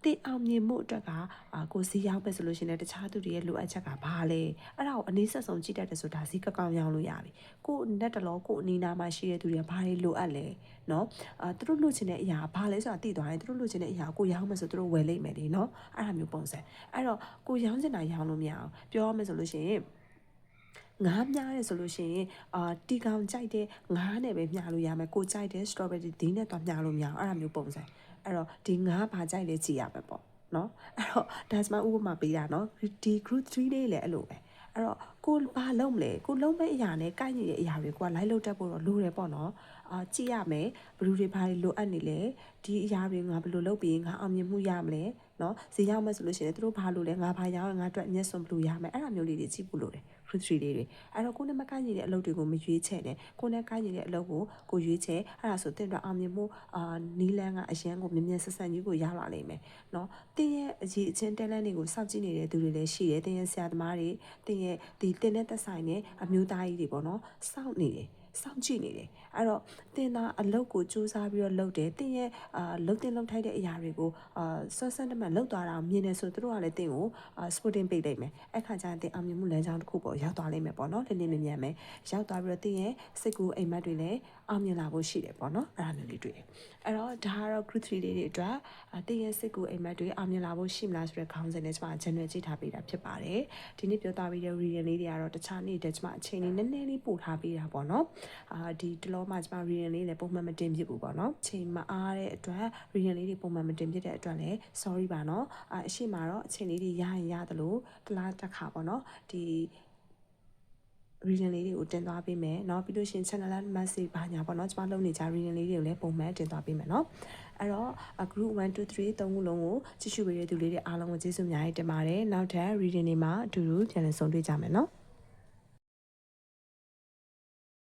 သင်အောင်မြင်မှုအတွက်ကကိုစီရောက်ပဲဆိုလို့ရှိရင်တခြားသူတွေရဲ့လိုအပ်ချက်ကဘာလဲအဲ့ဒါကိုအနည်းဆက်ဆုံးကြည့်တတ်တယ်ဆိုတာစီးကောင်းရောက်လို့ရပြီကိုနဲ့တလောကိုအနီးနားမှာရှိတဲ့သူတွေကဘာတွေလိုအပ်လဲနော်သူတို့လိုချင်တဲ့အရာဘာလဲဆိုတာသိသွားရင်သူတို့လိုချင်တဲ့အရာကိုရောက်မယ်ဆိုသူတို့ဝယ်လိမ့်မယ်လေနော်အဲ့ဒါမျိုးပုံစံအဲ့တော့ကိုရောင်းချင်တာရောင်းလို့မရအောင်ပြောရမယ်ဆိုလို့ရှိရင်ငါးမြားရဲဆိုလို့ရှိရင်တီကောင်ကြိုက်တဲ့ငါးနဲ့ပဲမြားလို့ရမယ်ကိုကြိုက်တဲ့ strawberry ဒီနဲ့တော့မြားလို့မရအောင်အဲ့ဒါမျိုးပုံစံအဲ့တော့ဒီငါးဘာကြိုက်လဲကြည့်ရမယ်ပေါ့နော်အဲ့တော့ဒါစမဥပမာပေးတာနော်ဒီ group 3လေးလည်းအဲ့လိုပဲအဲ့တော့ကိုဘာလုံးမလဲကိုလုံးမဲ့အရာနဲ့ကိုက်နေတဲ့အရာတွေကိုကလိုက်လို့တက်ဖို့တော့လိုတယ်ပေါ့နော်ကြည့်ရမယ်ဘယ်လိုတွေဘာတွေလိုအပ်နေလဲဒီအရာတွေငါဘယ်လိုလုပ်ပြီးငါအောင်မြင်မှုရမလဲနော်ဈေးရောက်မယ်ဆိုလို့ရှိရင်သူတို့ဘာလို့လဲငါဘာရောက်ငါအတွက်အမျက်စွန်ဘယ်လိုရမလဲအဲ့ဒါမျိုးလေးတွေကြည့်ဖို့လိုတယ် group 3လေးတွေအဲ့တော့ကိုနဲ့မကိုက်နေတဲ့အလုပ်တွေကိုမရွေးချယ်နဲ့ကိုနဲ့ကိုက်နေတဲ့အလုပ်ကိုရွေးချယ်အဲ့ဒါဆိုတင်တော့အောင်မြင်မှုနီးလန်းကအရန်ကိုမြင်မြင်ဆက်ဆက်ကြီးကိုရောက်လာလိမ့်မယ်နော်တင်ရဲ့အရေးအချင်းတဲလန်းတွေကိုစောင့်ကြည့်နေတဲ့သူတွေလည်းရှိတယ်တင်ရဲ့ဆရာသမားတွေတင်ရဲ့ဒီတင်တဲ့သက်ဆိုင်တဲ့အမျိုးသားကြီးတွေပေါ့နော်စောင့်နေတယ် စောင့်ကြည့်နေတယ်အဲ့တော့တင်သားအလုပ်ကိုစူးစမ်းပြီးတော့လုပ်တယ်တင်ရဲ့လုပ်တင်လုပ်ထိုက်တဲ့အရာတွေကိုဆွတ်ဆက်တမှတ်လုပ်သွားတာမြင်နေဆိုသူတို့ကလည်းတင်ကိုsupporting ပေးလိုက်မယ်အဲ့ခါကျရင်တင်အောင်မြင်မှုလမ်းကြောင်းတစ်ခုပေါ်ရောက်သွားလိမ့်မယ်ပေါ့နော်လင်းလင်းမြင်မြင်မယ်ရောက်သွားပြီးတော့တင်ရဲ့စိတ်ကူးအိမ်မက်တွေလည်းအောင်မြင်လာဖို့ရှိတယ်ပေါ့နော်အဲ့ဒါမျိုးလေးတွေ့တယ်အဲ့တော့ဒါကတော့ group 3လေးတွေအတွက်တင်ရဲ့စိတ်ကူးအိမ်မက်တွေအောင်မြင်လာဖို့ရှိမလားဆိုတဲ့ခေါင်းစဉ်နဲ့ကျွန်မ general ကြည့်ထားပေးတာဖြစ်ပါတယ်ဒီနေ့ပြောသွားပြီးတဲ့ reading လေးတွေကတော့တခြားနေ့တည်းကျွန်မအချိန်လေးနည်းနည်းလေးပို့ထားပေးတာပေါ့နော်ဒီတလောမှကျွန်မ reading လေးလည်းပုံမှန်မတင်ဖြစ်ဘူးပေါ့နော်ချိန်မအားတဲ့အတွက် reading လေးတွေပုံမှန်မတင်ဖြစ်တဲ့အတွက်လည်း sorry ပါနော်အရှိမတော့အချိန်လေးတွေရရင်ရတယ်လို့တလားတစ်ခါပေါ့နော်ဒီ reading လေးတွေကိုတင်သွားပေးမယ်เนาะပြီးလို့ရှိရင် channel message ဘာညာပေါ့เนาะကျွန်မလုပ်နေကြ reading လေးတွေကိုလည်းပုံမှန်တင်သွားပေးမယ်เนาะအဲ့တော့ group 1 2 3 3ခုလုံးကိုကြည့်ရှုပေးတဲ့သူလေးတွေအားလုံးကိုကျေးဇူးအများကြီးတင်ပါတယ်နောက်ထပ် reading တွေမှာအတူတူပြန်လည်ဆုံတွေ့ကြမယ်เนาะ